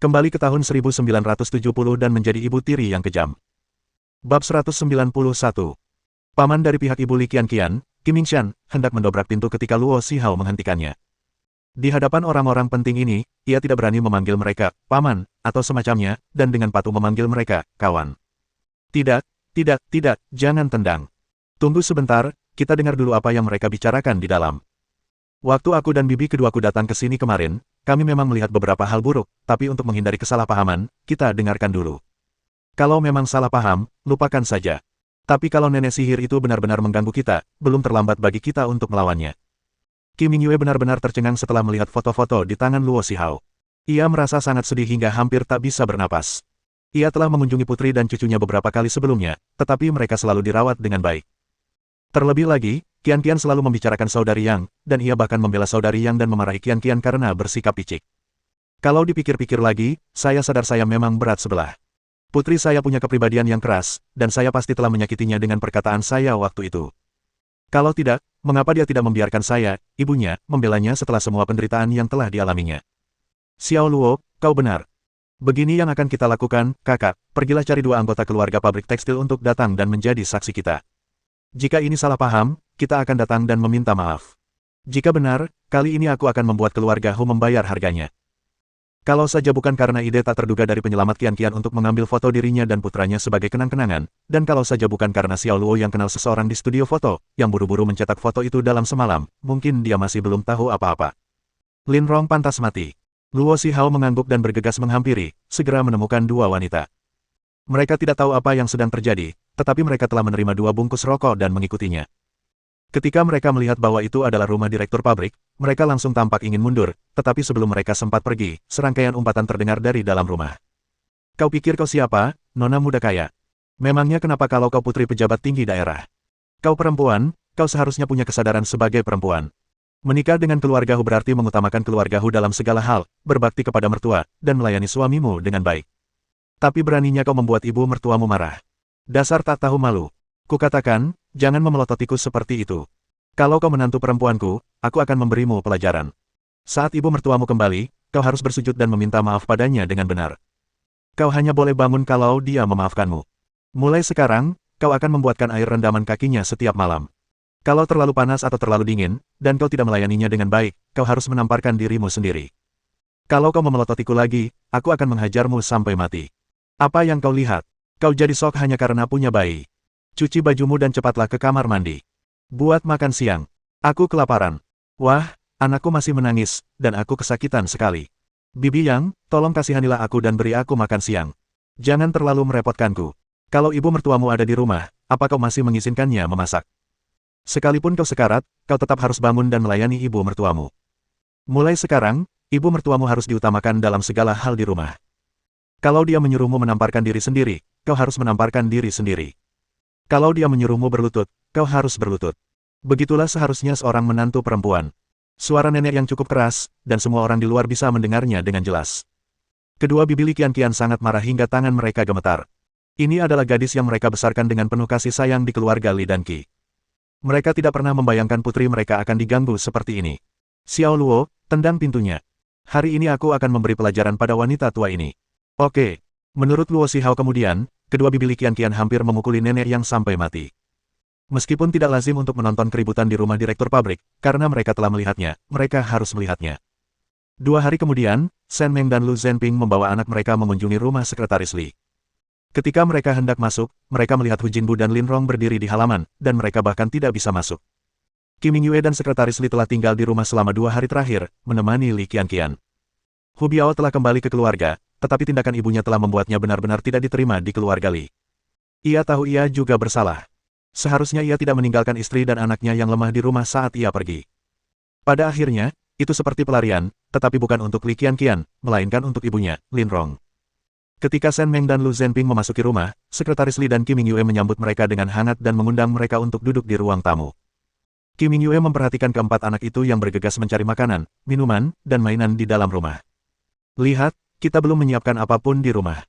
Kembali ke tahun 1970 dan menjadi ibu tiri yang kejam. Bab 191. Paman dari pihak ibu Li Qianqian, Kim Yingshan, hendak mendobrak pintu ketika Luo Xihao menghentikannya. Di hadapan orang-orang penting ini, ia tidak berani memanggil mereka paman atau semacamnya, dan dengan patuh memanggil mereka kawan. Tidak, jangan tendang. Tunggu sebentar, kita dengar dulu apa yang mereka bicarakan di dalam. Waktu aku dan bibi keduaku datang ke sini kemarin, kami memang melihat beberapa hal buruk, tapi untuk menghindari kesalahpahaman, kita dengarkan dulu. Kalau memang salah paham, lupakan saja. Tapi kalau nenek sihir itu benar-benar mengganggu kita, belum terlambat bagi kita untuk melawannya. Kim Mingyue benar-benar tercengang setelah melihat foto-foto di tangan Luo Xihao. Ia merasa sangat sedih hingga hampir tak bisa bernapas. Ia telah mengunjungi putri dan cucunya beberapa kali sebelumnya, tetapi mereka selalu dirawat dengan baik. Terlebih lagi, Qianqian selalu membicarakan saudari Yang, dan ia bahkan membela saudari Yang dan memarahi Qianqian karena bersikap picik. Kalau dipikir-pikir lagi, saya sadar saya memang berat sebelah. Putri saya punya kepribadian yang keras, dan saya pasti telah menyakitinya dengan perkataan saya waktu itu. Kalau tidak, mengapa dia tidak membiarkan saya, ibunya, membelanya setelah semua penderitaan yang telah dialaminya? Xiao Luo, kau benar. Begini yang akan kita lakukan, kakak, pergilah cari 2 anggota keluarga pabrik tekstil untuk datang dan menjadi saksi kita. Jika ini salah paham, kita akan datang dan meminta maaf. Jika benar, kali ini aku akan membuat keluarga Hu membayar harganya. Kalau saja bukan karena ide tak terduga dari penyelamat Qianqian untuk mengambil foto dirinya dan putranya sebagai kenang-kenangan, dan kalau saja bukan karena Xiao Luo yang kenal seseorang di studio foto, yang buru-buru mencetak foto itu dalam semalam, mungkin dia masih belum tahu apa-apa. Lin Rong pantas mati. Luo Xihao mengangguk dan bergegas menghampiri, segera menemukan 2 wanita. Mereka tidak tahu apa yang sedang terjadi, tetapi mereka telah menerima 2 bungkus rokok dan mengikutinya. Ketika mereka melihat bahwa itu adalah rumah direktur pabrik, mereka langsung tampak ingin mundur, tetapi sebelum mereka sempat pergi, serangkaian umpatan terdengar dari dalam rumah. Kau pikir kau siapa, nona muda kaya? Memangnya kenapa kalau kau putri pejabat tinggi daerah? Kau perempuan, kau seharusnya punya kesadaran sebagai perempuan. Menikah dengan keluarga Hu berarti mengutamakan keluarga Hu dalam segala hal, berbakti kepada mertua, dan melayani suamimu dengan baik. Tapi beraninya kau membuat ibu mertuamu marah. Dasar tak tahu malu. Kukatakan, jangan memelototiku seperti itu. Kalau kau menantu perempuanku, aku akan memberimu pelajaran. Saat ibu mertuamu kembali, kau harus bersujud dan meminta maaf padanya dengan benar. Kau hanya boleh bangun kalau dia memaafkanmu. Mulai sekarang, kau akan membuatkan air rendaman kakinya setiap malam. Kalau terlalu panas atau terlalu dingin, dan kau tidak melayaninya dengan baik, kau harus menamparkan dirimu sendiri. Kalau kau memelototiku lagi, aku akan menghajarmu sampai mati. Apa yang kau lihat? Kau jadi sok hanya karena punya bayi. Cuci bajumu dan cepatlah ke kamar mandi. Buat makan siang. Aku kelaparan. Wah, anakku masih menangis, dan aku kesakitan sekali. Bibi Yang, tolong kasihanilah aku dan beri aku makan siang. Jangan terlalu merepotkanku. Kalau ibu mertuamu ada di rumah, apa kau masih mengizinkannya memasak? Sekalipun kau sekarat, kau tetap harus bangun dan melayani ibu mertuamu. Mulai sekarang, ibu mertuamu harus diutamakan dalam segala hal di rumah. Kalau dia menyuruhmu menamparkan diri sendiri, kau harus menamparkan diri sendiri. Kalau dia menyuruhmu berlutut, kau harus berlutut. Begitulah seharusnya seorang menantu perempuan. Suara nenek yang cukup keras, dan semua orang di luar bisa mendengarnya dengan jelas. Kedua bibi Li Qianqian sangat marah hingga tangan mereka gemetar. Ini adalah gadis yang mereka besarkan dengan penuh kasih sayang di keluarga Li dan Qi. Mereka tidak pernah membayangkan putri mereka akan diganggu seperti ini. Xiao Luo, tendang pintunya. Hari ini aku akan memberi pelajaran pada wanita tua ini. Oke. Menurut Luo Xihao kemudian, kedua bibi Li Qianqian hampir memukuli nenek yang sampai mati. Meskipun tidak lazim untuk menonton keributan di rumah direktur pabrik, karena mereka telah melihatnya, mereka harus melihatnya. 2 hari kemudian, Shen Meng dan Lu Zhenping membawa anak mereka mengunjungi rumah sekretaris Li. Ketika mereka hendak masuk, mereka melihat Hu Jinbu dan Lin Rong berdiri di halaman, dan mereka bahkan tidak bisa masuk. Kim Mingyue dan sekretaris Li telah tinggal di rumah selama 2 hari terakhir, menemani Li Qianqian. Hu Biao telah kembali ke keluarga, tetapi tindakan ibunya telah membuatnya benar-benar tidak diterima di keluarga Li. Ia tahu ia juga bersalah. Seharusnya ia tidak meninggalkan istri dan anaknya yang lemah di rumah saat ia pergi. Pada akhirnya, itu seperti pelarian, tetapi bukan untuk Li Qianqian, melainkan untuk ibunya, Lin Rong. Ketika Shen Meng dan Lu Zhenping memasuki rumah, sekretaris Li dan Kim Mingyue menyambut mereka dengan hangat dan mengundang mereka untuk duduk di ruang tamu. Kim Mingyue memperhatikan keempat anak itu yang bergegas mencari makanan, minuman, dan mainan di dalam rumah. Lihat, kita belum menyiapkan apapun di rumah.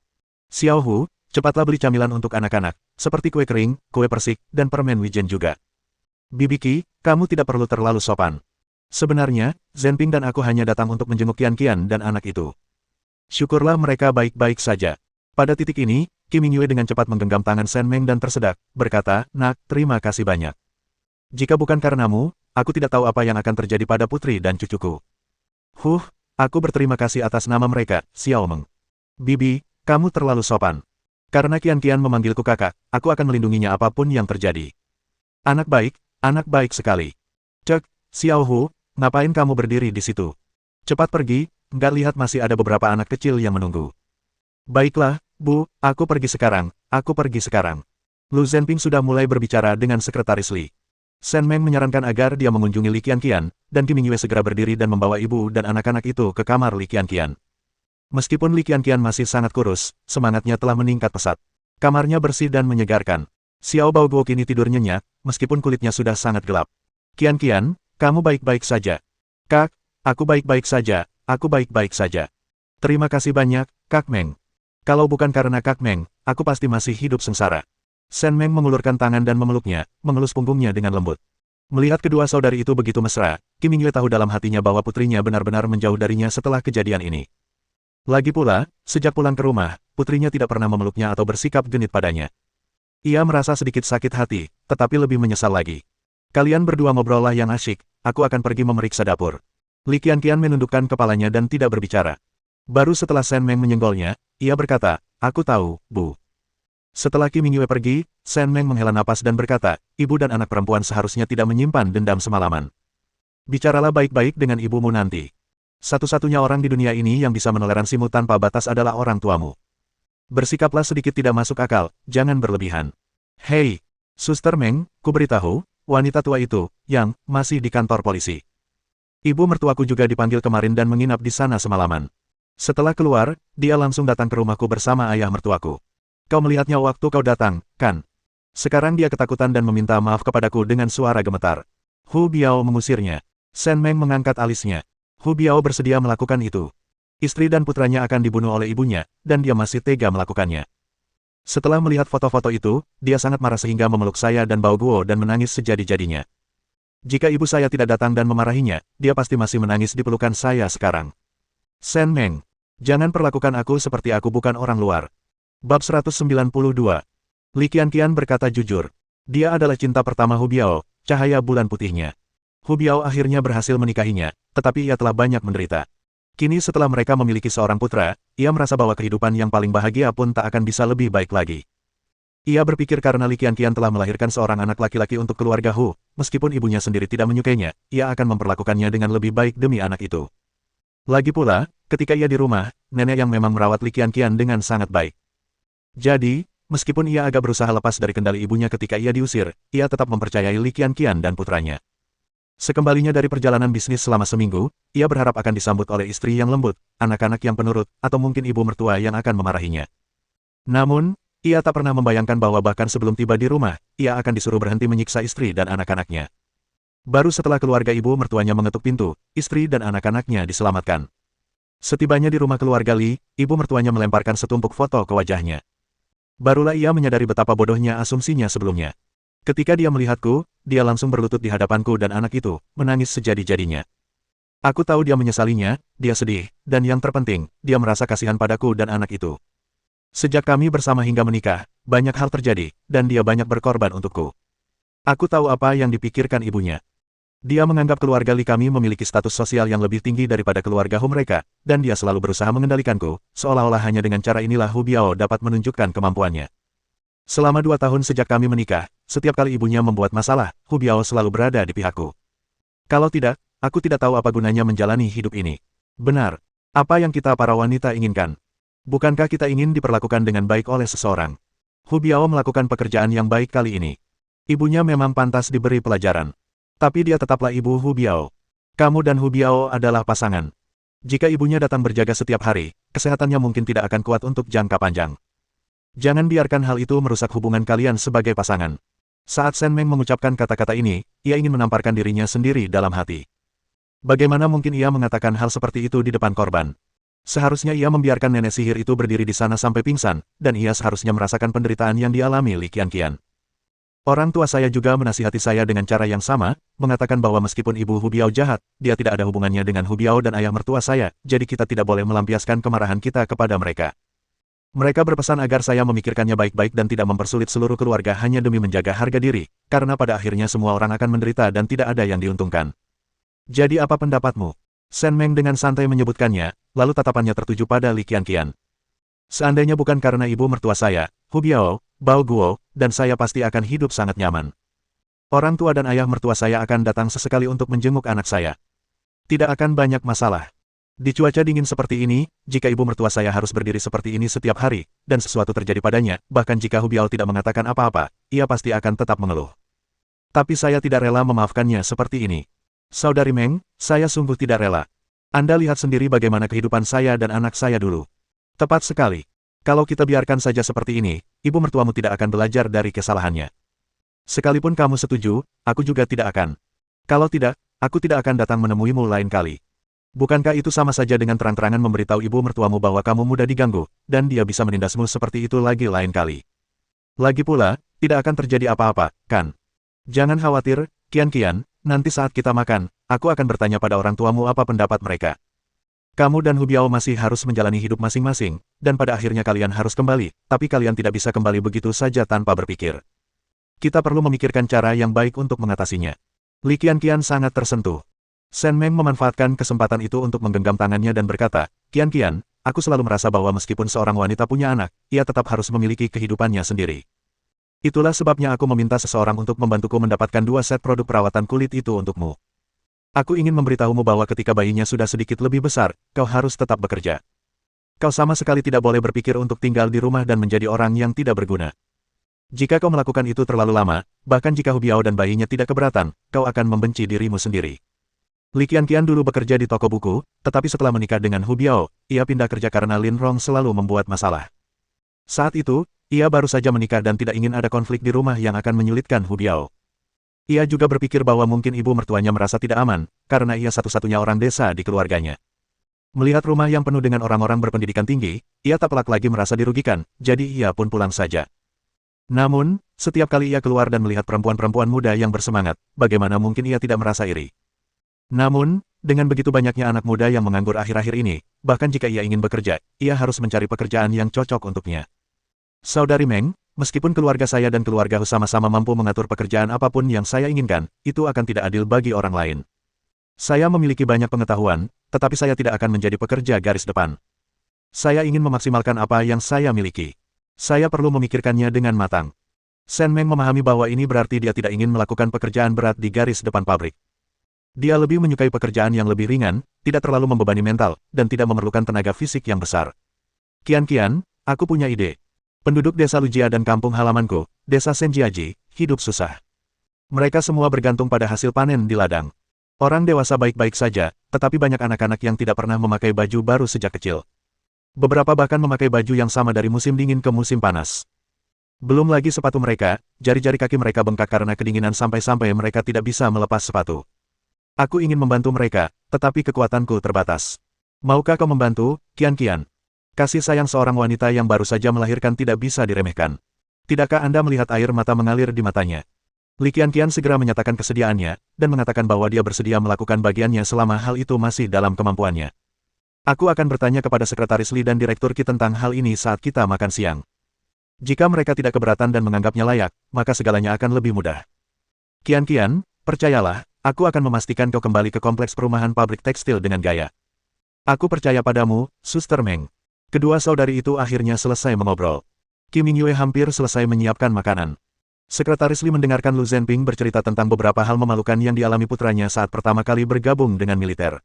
Xiao Hu, cepatlah beli camilan untuk anak-anak, seperti kue kering, kue persik, dan permen wijen juga. Bibi Qi, kamu tidak perlu terlalu sopan. Sebenarnya, Zhenping dan aku hanya datang untuk menjenguk Qianqian dan anak itu. Syukurlah mereka baik-baik saja. Pada titik ini, Kim Mingyue dengan cepat menggenggam tangan Shen Meng dan tersedak, berkata, "Nak, terima kasih banyak. Jika bukan karenamu, aku tidak tahu apa yang akan terjadi pada putri dan cucuku." Aku berterima kasih atas nama mereka, Xiao Meng. Bibi, kamu terlalu sopan. Karena Qian memanggilku kakak, aku akan melindunginya apapun yang terjadi. Anak baik sekali. Cek, Xiao Hu, ngapain kamu berdiri di situ? Cepat pergi, nggak lihat masih ada beberapa anak kecil yang menunggu. Baiklah, Bu, aku pergi sekarang. Lu Zhenping sudah mulai berbicara dengan sekretaris Li. Shen Meng menyarankan agar dia mengunjungi Li Qianqian, dan Kim Mingyue segera berdiri dan membawa ibu dan anak-anak itu ke kamar Li Qianqian. Meskipun Li Qianqian masih sangat kurus, semangatnya telah meningkat pesat. Kamarnya bersih dan menyegarkan. Xiao Baoguo kini tidur nyenyak, meskipun kulitnya sudah sangat gelap. Qianqian, kamu baik-baik saja. Kak, aku baik-baik saja. Terima kasih banyak, Kak Meng. Kalau bukan karena Kak Meng, aku pasti masih hidup sengsara. Shen Meng mengulurkan tangan dan memeluknya, mengelus punggungnya dengan lembut. Melihat kedua saudari itu begitu mesra, Kim Mingyue tahu dalam hatinya bahwa putrinya benar-benar menjauh darinya setelah kejadian ini. Lagi pula, sejak pulang ke rumah, putrinya tidak pernah memeluknya atau bersikap genit padanya. Ia merasa sedikit sakit hati, tetapi lebih menyesal lagi. Kalian berdua ngobrollah yang asyik, aku akan pergi memeriksa dapur. Li Qianqian menundukkan kepalanya dan tidak berbicara. Baru setelah Shen Meng menyenggolnya, ia berkata, "Aku tahu, Bu." Setelah Kim Mingyue pergi, Shen Meng menghela napas dan berkata, "Ibu dan anak perempuan seharusnya tidak menyimpan dendam semalaman. Bicaralah baik-baik dengan ibumu nanti. Satu-satunya orang di dunia ini yang bisa menoleransimu tanpa batas adalah orang tuamu. Bersikaplah sedikit tidak masuk akal, jangan berlebihan." Hei, Suster Meng, kuberitahu, wanita tua itu, yang masih di kantor polisi. Ibu mertuaku juga dipanggil kemarin dan menginap di sana semalaman. Setelah keluar, dia langsung datang ke rumahku bersama ayah mertuaku. Kau melihatnya waktu kau datang, kan? Sekarang dia ketakutan dan meminta maaf kepadaku dengan suara gemetar. Hu Biao mengusirnya. Shen Meng mengangkat alisnya. Hu Biao bersedia melakukan itu. Istri dan putranya akan dibunuh oleh ibunya, dan dia masih tega melakukannya. Setelah melihat foto-foto itu, dia sangat marah sehingga memeluk saya dan Bao Guo dan menangis sejadi-jadinya. Jika ibu saya tidak datang dan memarahinya, dia pasti masih menangis di pelukan saya sekarang. Shen Meng, jangan perlakukan aku seperti aku bukan orang luar. Bab 192. Li Qianqian berkata jujur. Dia adalah cinta pertama Hu Biao, cahaya bulan putihnya. Hu Biao akhirnya berhasil menikahinya, tetapi ia telah banyak menderita. Kini setelah mereka memiliki seorang putra, ia merasa bahwa kehidupan yang paling bahagia pun tak akan bisa lebih baik lagi. Ia berpikir karena Li Qianqian telah melahirkan seorang anak laki-laki untuk keluarga Hu, meskipun ibunya sendiri tidak menyukainya, ia akan memperlakukannya dengan lebih baik demi anak itu. Lagi pula, ketika ia di rumah, nenek yang memang merawat Li Qianqian dengan sangat baik. Jadi, meskipun ia agak berusaha lepas dari kendali ibunya ketika ia diusir, ia tetap mempercayai Li Qianqian dan putranya. Sekembalinya dari perjalanan bisnis selama seminggu, ia berharap akan disambut oleh istri yang lembut, anak-anak yang penurut, atau mungkin ibu mertua yang akan memarahinya. Namun, ia tak pernah membayangkan bahwa bahkan sebelum tiba di rumah, ia akan disuruh berhenti menyiksa istri dan anak-anaknya. Baru setelah keluarga ibu mertuanya mengetuk pintu, istri dan anak-anaknya diselamatkan. Setibanya di rumah keluarga Li, ibu mertuanya melemparkan setumpuk foto ke wajahnya. Barulah ia menyadari betapa bodohnya asumsinya sebelumnya. Ketika dia melihatku, dia langsung berlutut di hadapanku dan anak itu, menangis sejadi-jadinya. Aku tahu dia menyesalinya, dia sedih, dan yang terpenting, dia merasa kasihan padaku dan anak itu. Sejak kami bersama hingga menikah, banyak hal terjadi, dan dia banyak berkorban untukku. Aku tahu apa yang dipikirkan ibunya. Dia menganggap keluarga Li kami memiliki status sosial yang lebih tinggi daripada keluarga Hu mereka, dan dia selalu berusaha mengendalikanku, seolah-olah hanya dengan cara inilah Hu Biao dapat menunjukkan kemampuannya. Selama 2 tahun sejak kami menikah, setiap kali ibunya membuat masalah, Hu Biao selalu berada di pihakku. Kalau tidak, aku tidak tahu apa gunanya menjalani hidup ini. Benar. Apa yang kita para wanita inginkan? Bukankah kita ingin diperlakukan dengan baik oleh seseorang? Hu Biao melakukan pekerjaan yang baik kali ini. Ibunya memang pantas diberi pelajaran. Tapi dia tetaplah ibu Hu Biao. Kamu dan Hu Biao adalah pasangan. Jika ibunya datang berjaga setiap hari, kesehatannya mungkin tidak akan kuat untuk jangka panjang. Jangan biarkan hal itu merusak hubungan kalian sebagai pasangan. Saat Shen Meng mengucapkan kata-kata ini, ia ingin menamparkan dirinya sendiri dalam hati. Bagaimana mungkin ia mengatakan hal seperti itu di depan korban? Seharusnya ia membiarkan nenek sihir itu berdiri di sana sampai pingsan, dan ia seharusnya merasakan penderitaan yang dialami Li Qianqian. Orang tua saya juga menasihati saya dengan cara yang sama, mengatakan bahwa meskipun ibu Hu Biao jahat, dia tidak ada hubungannya dengan Hu Biao dan ayah mertua saya, jadi kita tidak boleh melampiaskan kemarahan kita kepada mereka. Mereka berpesan agar saya memikirkannya baik-baik dan tidak mempersulit seluruh keluarga hanya demi menjaga harga diri, karena pada akhirnya semua orang akan menderita dan tidak ada yang diuntungkan. Jadi apa pendapatmu? Shen Meng dengan santai menyebutkannya, lalu tatapannya tertuju pada Li Qianqian. Seandainya bukan karena ibu mertua saya, Hu Biao, Bao Guo, dan saya pasti akan hidup sangat nyaman. Orang tua dan ayah mertua saya akan datang sesekali untuk menjenguk anak saya. Tidak akan banyak masalah. Di cuaca dingin seperti ini, jika ibu mertua saya harus berdiri seperti ini setiap hari, dan sesuatu terjadi padanya, bahkan jika Hu Biao tidak mengatakan apa-apa, ia pasti akan tetap mengeluh. Tapi saya tidak rela memaafkannya seperti ini. Saudari Meng, saya sungguh tidak rela. Anda lihat sendiri bagaimana kehidupan saya dan anak saya dulu. Tepat sekali. Kalau kita biarkan saja seperti ini, ibu mertuamu tidak akan belajar dari kesalahannya. Sekalipun kamu setuju, aku juga tidak akan. Kalau tidak, aku tidak akan datang menemuimu lain kali. Bukankah itu sama saja dengan terang-terangan memberitahu ibu mertuamu bahwa kamu mudah diganggu, dan dia bisa menindasmu seperti itu lagi lain kali? Lagi pula, tidak akan terjadi apa-apa, kan? Jangan khawatir, Qianqian, nanti saat kita makan, aku akan bertanya pada orang tuamu apa pendapat mereka. Kamu dan Hu Biao masih harus menjalani hidup masing-masing, dan pada akhirnya kalian harus kembali, tapi kalian tidak bisa kembali begitu saja tanpa berpikir. Kita perlu memikirkan cara yang baik untuk mengatasinya. Li Qianqian sangat tersentuh. Shen Meng memanfaatkan kesempatan itu untuk menggenggam tangannya dan berkata, Qianqian, aku selalu merasa bahwa meskipun seorang wanita punya anak, ia tetap harus memiliki kehidupannya sendiri. Itulah sebabnya aku meminta seseorang untuk membantuku mendapatkan 2 set produk perawatan kulit itu untukmu. Aku ingin memberitahumu bahwa ketika bayinya sudah sedikit lebih besar, kau harus tetap bekerja. Kau sama sekali tidak boleh berpikir untuk tinggal di rumah dan menjadi orang yang tidak berguna. Jika kau melakukan itu terlalu lama, bahkan jika Hu Biao dan bayinya tidak keberatan, kau akan membenci dirimu sendiri. Li Qianqian dulu bekerja di toko buku, tetapi setelah menikah dengan Hu Biao, ia pindah kerja karena Lin Rong selalu membuat masalah. Saat itu, ia baru saja menikah dan tidak ingin ada konflik di rumah yang akan menyulitkan Hu Biao. Ia juga berpikir bahwa mungkin ibu mertuanya merasa tidak aman, karena ia satu-satunya orang desa di keluarganya. Melihat rumah yang penuh dengan orang-orang berpendidikan tinggi, ia tak pelak lagi merasa dirugikan, jadi ia pun pulang saja. Namun, setiap kali ia keluar dan melihat perempuan-perempuan muda yang bersemangat, bagaimana mungkin ia tidak merasa iri? Namun, dengan begitu banyaknya anak muda yang menganggur akhir-akhir ini, bahkan jika ia ingin bekerja, ia harus mencari pekerjaan yang cocok untuknya. Saudari Meng, meskipun keluarga saya dan keluarga Hu sama-sama mampu mengatur pekerjaan apapun yang saya inginkan, itu akan tidak adil bagi orang lain. Saya memiliki banyak pengetahuan, tetapi saya tidak akan menjadi pekerja garis depan. Saya ingin memaksimalkan apa yang saya miliki. Saya perlu memikirkannya dengan matang. Shen Meng memahami bahwa ini berarti dia tidak ingin melakukan pekerjaan berat di garis depan pabrik. Dia lebih menyukai pekerjaan yang lebih ringan, tidak terlalu membebani mental, dan tidak memerlukan tenaga fisik yang besar. Qianqian, aku punya ide. Penduduk desa Lujia dan kampung halamanku, desa Senjiaji, hidup susah. Mereka semua bergantung pada hasil panen di ladang. Orang dewasa baik-baik saja, tetapi banyak anak-anak yang tidak pernah memakai baju baru sejak kecil. Beberapa bahkan memakai baju yang sama dari musim dingin ke musim panas. Belum lagi sepatu mereka, jari-jari kaki mereka bengkak karena kedinginan sampai-sampai mereka tidak bisa melepas sepatu. Aku ingin membantu mereka, tetapi kekuatanku terbatas. Maukah kau membantu, Qianqian? Kasih sayang seorang wanita yang baru saja melahirkan tidak bisa diremehkan. Tidakkah Anda melihat air mata mengalir di matanya? Li Qianqian segera menyatakan kesediaannya, dan mengatakan bahwa dia bersedia melakukan bagiannya selama hal itu masih dalam kemampuannya. Aku akan bertanya kepada Sekretaris Li dan Direktur Qi tentang hal ini saat kita makan siang. Jika mereka tidak keberatan dan menganggapnya layak, maka segalanya akan lebih mudah. Qianqian, percayalah, aku akan memastikan kau kembali ke kompleks perumahan pabrik tekstil dengan gaya. Aku percaya padamu, Suster Meng. Kedua saudari itu akhirnya selesai mengobrol. Qi Mingyue hampir selesai menyiapkan makanan. Sekretaris Li mendengarkan Lu Zhenping bercerita tentang beberapa hal memalukan yang dialami putranya saat pertama kali bergabung dengan militer.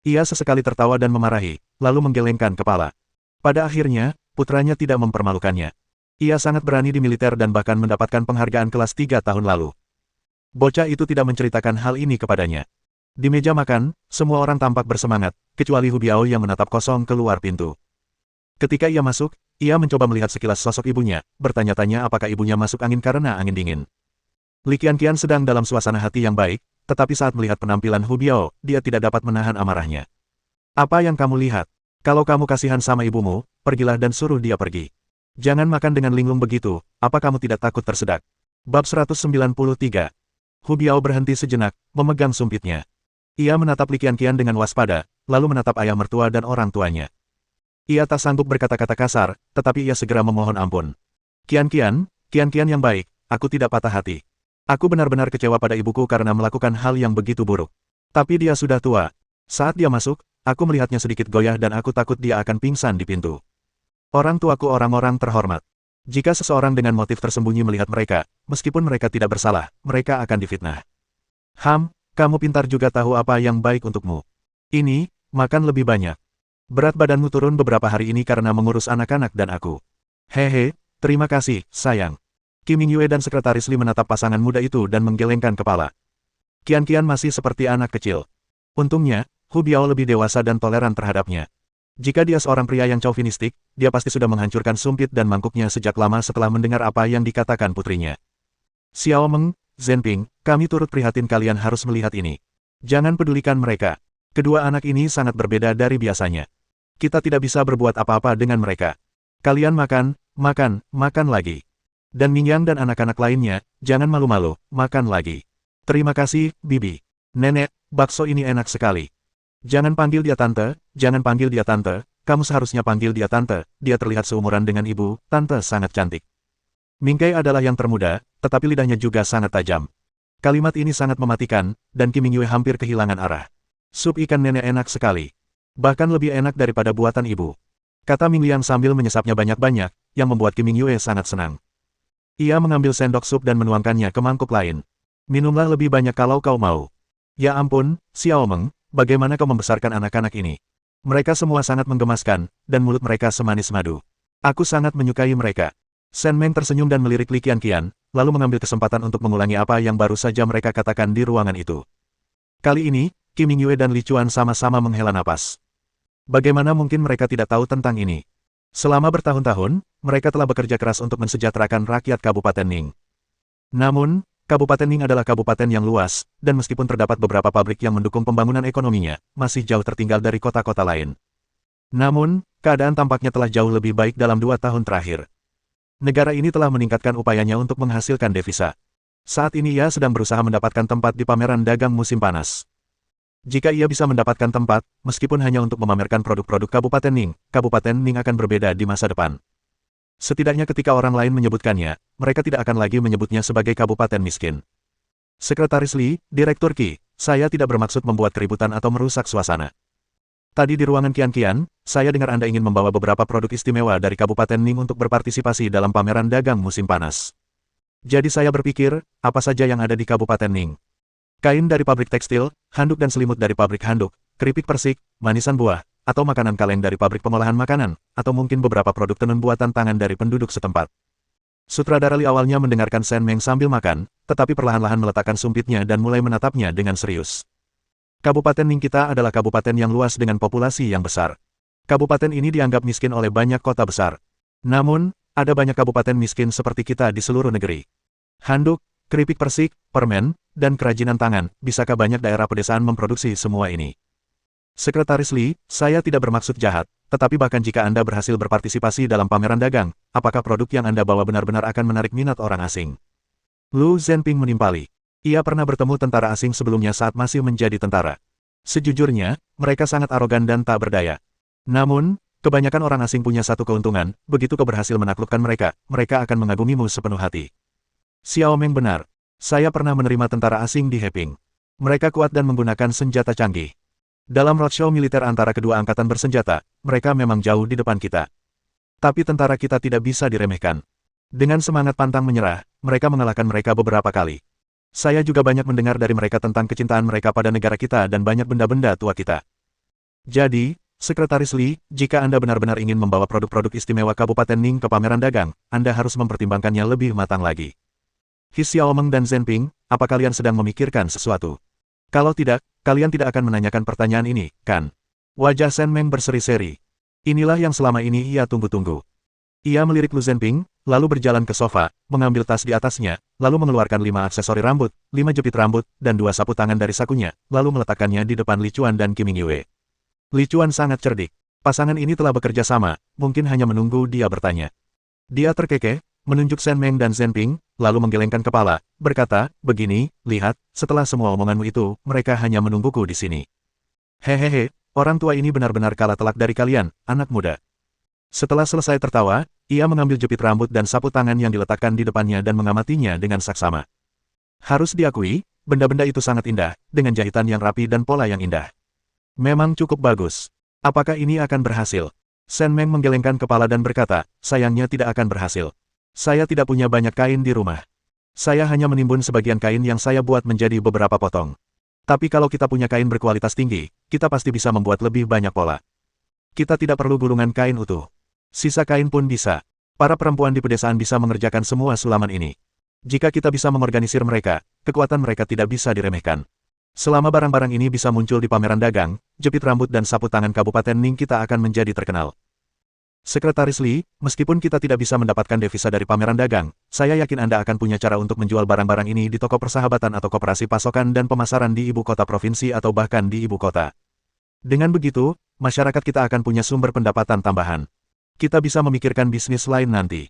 Ia sesekali tertawa dan memarahi, lalu menggelengkan kepala. Pada akhirnya, putranya tidak mempermalukannya. Ia sangat berani di militer dan bahkan mendapatkan penghargaan kelas 3 tahun lalu. Bocah itu tidak menceritakan hal ini kepadanya. Di meja makan, semua orang tampak bersemangat, kecuali Hu Biao yang menatap kosong keluar pintu. Ketika ia masuk, ia mencoba melihat sekilas sosok ibunya, bertanya-tanya apakah ibunya masuk angin karena angin dingin. Li Qianqian sedang dalam suasana hati yang baik, tetapi saat melihat penampilan Hu Biao, dia tidak dapat menahan amarahnya. Apa yang kamu lihat? Kalau kamu kasihan sama ibumu, pergilah dan suruh dia pergi. Jangan makan dengan linglung begitu, apa kamu tidak takut tersedak? Bab 193. Hu Biao berhenti sejenak, memegang sumpitnya. Ia menatap Li Qianqian dengan waspada, lalu menatap ayah mertua dan orang tuanya. Ia tak sanggup berkata-kata kasar, tetapi ia segera memohon ampun. Qianqian yang baik, aku tidak patah hati. Aku benar-benar kecewa pada ibuku karena melakukan hal yang begitu buruk. Tapi dia sudah tua. Saat dia masuk, aku melihatnya sedikit goyah dan aku takut dia akan pingsan di pintu. Orang tuaku orang-orang terhormat. Jika seseorang dengan motif tersembunyi melihat mereka, meskipun mereka tidak bersalah, mereka akan difitnah. Kamu pintar juga tahu apa yang baik untukmu. Ini, makan lebih banyak. Berat badanmu turun beberapa hari ini karena mengurus anak-anak dan aku. Hehe, terima kasih, sayang. Kim Mingyue dan Sekretaris Li menatap pasangan muda itu dan menggelengkan kepala. Qianqian masih seperti anak kecil. Untungnya, Hu Biao lebih dewasa dan toleran terhadapnya. Jika dia seorang pria yang chauvinistik, dia pasti sudah menghancurkan sumpit dan mangkuknya sejak lama setelah mendengar apa yang dikatakan putrinya. Xiao Meng, Zhenping, kami turut prihatin kalian harus melihat ini. Jangan pedulikan mereka. Kedua anak ini sangat berbeda dari biasanya. Kita tidak bisa berbuat apa-apa dengan mereka. Kalian makan lagi. Dan Mingyang dan anak-anak lainnya, jangan malu-malu, makan lagi. Terima kasih, Bibi. Nenek, bakso ini enak sekali. Jangan panggil dia tante, kamu seharusnya panggil dia tante, dia terlihat seumuran dengan ibu, tante sangat cantik. Mingkai adalah yang termuda, tetapi lidahnya juga sangat tajam. Kalimat ini sangat mematikan, dan Kim Mingyue hampir kehilangan arah. Sup ikan nenek enak sekali. Bahkan lebih enak daripada buatan ibu. Kata Ming Liang sambil menyesapnya banyak-banyak, yang membuat Kim Mingyue sangat senang. Ia mengambil sendok sup dan menuangkannya ke mangkuk lain. Minumlah lebih banyak kalau kau mau. Ya ampun, Xiao Meng, bagaimana kau membesarkan anak-anak ini? Mereka semua sangat menggemaskan, dan mulut mereka semanis madu. Aku sangat menyukai mereka. Shen Meng tersenyum dan melirik Li Qianqian, lalu mengambil kesempatan untuk mengulangi apa yang baru saja mereka katakan di ruangan itu. Kali ini, Kim Mingyue dan Li Chuan sama-sama menghela napas. Bagaimana mungkin mereka tidak tahu tentang ini? Selama bertahun-tahun, mereka telah bekerja keras untuk mensejahterakan rakyat Kabupaten Ning. Namun, Kabupaten Ning adalah kabupaten yang luas, dan meskipun terdapat beberapa pabrik yang mendukung pembangunan ekonominya, masih jauh tertinggal dari kota-kota lain. Namun, keadaan tampaknya telah jauh lebih baik dalam 2 tahun terakhir. Negara ini telah meningkatkan upayanya untuk menghasilkan devisa. Saat ini ia sedang berusaha mendapatkan tempat di pameran dagang musim panas. Jika ia bisa mendapatkan tempat, meskipun hanya untuk memamerkan produk-produk Kabupaten Ning akan berbeda di masa depan. Setidaknya ketika orang lain menyebutkannya, mereka tidak akan lagi menyebutnya sebagai kabupaten miskin. Sekretaris Li, Direktur Qi, saya tidak bermaksud membuat keributan atau merusak suasana. Tadi di ruangan Qianqian, saya dengar Anda ingin membawa beberapa produk istimewa dari Kabupaten Ning untuk berpartisipasi dalam pameran dagang musim panas. Jadi saya berpikir, apa saja yang ada di Kabupaten Ning? Kain dari pabrik tekstil, handuk dan selimut dari pabrik handuk, keripik persik, manisan buah, atau makanan kaleng dari pabrik pengolahan makanan, atau mungkin beberapa produk tenun buatan tangan dari penduduk setempat. Sutradara Li awalnya mendengarkan Shen Meng sambil makan, tetapi perlahan-lahan meletakkan sumpitnya dan mulai menatapnya dengan serius. Kabupaten Ning kita adalah kabupaten yang luas dengan populasi yang besar. Kabupaten ini dianggap miskin oleh banyak kota besar. Namun, ada banyak kabupaten miskin seperti kita di seluruh negeri. Handuk, keripik persik, permen, dan kerajinan tangan, bisakah banyak daerah pedesaan memproduksi semua ini? Sekretaris Li, saya tidak bermaksud jahat, tetapi bahkan jika Anda berhasil berpartisipasi dalam pameran dagang, apakah produk yang Anda bawa benar-benar akan menarik minat orang asing? Lu Zhenping menimpali. Ia pernah bertemu tentara asing sebelumnya saat masih menjadi tentara. Sejujurnya, mereka sangat arogan dan tak berdaya. Namun, kebanyakan orang asing punya satu keuntungan, begitu kau berhasil menaklukkan mereka, mereka akan mengagumimu sepenuh hati. Xiao Meng benar. Saya pernah menerima tentara asing di Heping. Mereka kuat dan menggunakan senjata canggih. Dalam roadshow militer antara kedua angkatan bersenjata, mereka memang jauh di depan kita. Tapi tentara kita tidak bisa diremehkan. Dengan semangat pantang menyerah, mereka mengalahkan mereka beberapa kali. Saya juga banyak mendengar dari mereka tentang kecintaan mereka pada negara kita dan banyak benda-benda tua kita. Jadi, Sekretaris Li, jika Anda benar-benar ingin membawa produk-produk istimewa Kabupaten Ning ke pameran dagang, Anda harus mempertimbangkannya lebih matang lagi. Xiao Meng dan Zhenping, apa kalian sedang memikirkan sesuatu? Kalau tidak, kalian tidak akan menanyakan pertanyaan ini, kan? Wajah Shen Meng berseri-seri. Inilah yang selama ini ia tunggu-tunggu. Ia melirik Lu Zhenping, lalu berjalan ke sofa, mengambil tas di atasnya, lalu mengeluarkan 5 aksesori rambut, 5 jepit rambut, dan 2 sapu tangan dari sakunya, lalu meletakkannya di depan Li Chuan dan Kim Mingyue. Li Chuan sangat cerdik. Pasangan ini telah bekerja sama, mungkin hanya menunggu dia bertanya. Dia terkekeh, menunjuk Shen Meng dan Zhen Ping, lalu menggelengkan kepala, berkata, begini, lihat, setelah semua omonganmu itu, mereka hanya menungguku di sini. Hehehe, orang tua ini benar-benar kalah telak dari kalian, anak muda. Setelah selesai tertawa, ia mengambil jepit rambut dan sapu tangan yang diletakkan di depannya dan mengamatinya dengan saksama. Harus diakui, benda-benda itu sangat indah, dengan jahitan yang rapi dan pola yang indah. Memang cukup bagus. Apakah ini akan berhasil? Shen Meng menggelengkan kepala dan berkata, sayangnya tidak akan berhasil. Saya tidak punya banyak kain di rumah. Saya hanya menimbun sebagian kain yang saya buat menjadi beberapa potong. Tapi kalau kita punya kain berkualitas tinggi, kita pasti bisa membuat lebih banyak pola. Kita tidak perlu gulungan kain utuh. Sisa kain pun bisa. Para perempuan di pedesaan bisa mengerjakan semua sulaman ini. Jika kita bisa mengorganisir mereka, kekuatan mereka tidak bisa diremehkan. Selama barang-barang ini bisa muncul di pameran dagang, jepit rambut dan sapu tangan Kabupaten Ning kita akan menjadi terkenal. Sekretaris Li, meskipun kita tidak bisa mendapatkan devisa dari pameran dagang, saya yakin Anda akan punya cara untuk menjual barang-barang ini di toko persahabatan atau koperasi pasokan dan pemasaran di ibu kota provinsi atau bahkan di ibu kota. Dengan begitu, masyarakat kita akan punya sumber pendapatan tambahan. Kita bisa memikirkan bisnis lain nanti.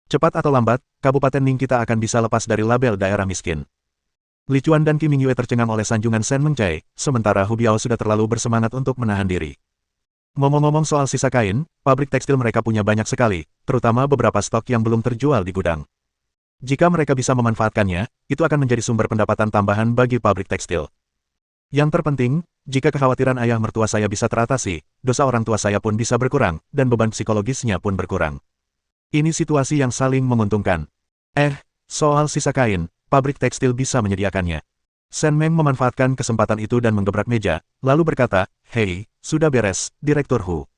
Cepat atau lambat, Kabupaten Ning kita akan bisa lepas dari label daerah miskin. Li Chuan dan Qi Mingyue tercengang oleh sanjungan Shen Mengcai, sementara Hu Biao sudah terlalu bersemangat untuk menahan diri. Ngomong-ngomong soal sisa kain, pabrik tekstil mereka punya banyak sekali, terutama beberapa stok yang belum terjual di gudang. Jika mereka bisa memanfaatkannya, itu akan menjadi sumber pendapatan tambahan bagi pabrik tekstil. Yang terpenting, jika kekhawatiran ayah mertua saya bisa teratasi, dosa orang tua saya pun bisa berkurang, dan beban psikologisnya pun berkurang. Ini situasi yang saling menguntungkan. Soal sisa kain, pabrik tekstil bisa menyediakannya. Shen Meng memanfaatkan kesempatan itu dan menggebrak meja, lalu berkata, hei, sudah beres, Direktur Hu.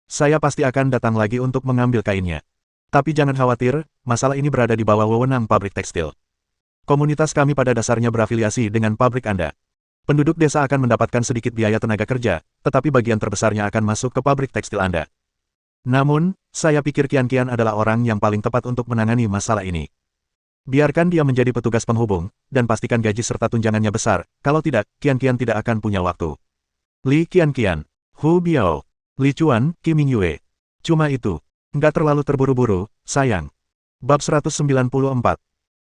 Saya pasti akan datang lagi untuk mengambil kainnya. Tapi jangan khawatir, masalah ini berada di bawah wewenang pabrik tekstil. Komunitas kami pada dasarnya berafiliasi dengan pabrik Anda. Penduduk desa akan mendapatkan sedikit biaya tenaga kerja, tetapi bagian terbesarnya akan masuk ke pabrik tekstil Anda. Namun, saya pikir Qian adalah orang yang paling tepat untuk menangani masalah ini. Biarkan dia menjadi petugas penghubung, dan pastikan gaji serta tunjangannya besar, kalau tidak, Qian tidak akan punya waktu. Li Qian, Hu Biao, Li Chuan, Qi Mingyue. Cuma itu. Nggak terlalu terburu-buru, sayang. Bab 194.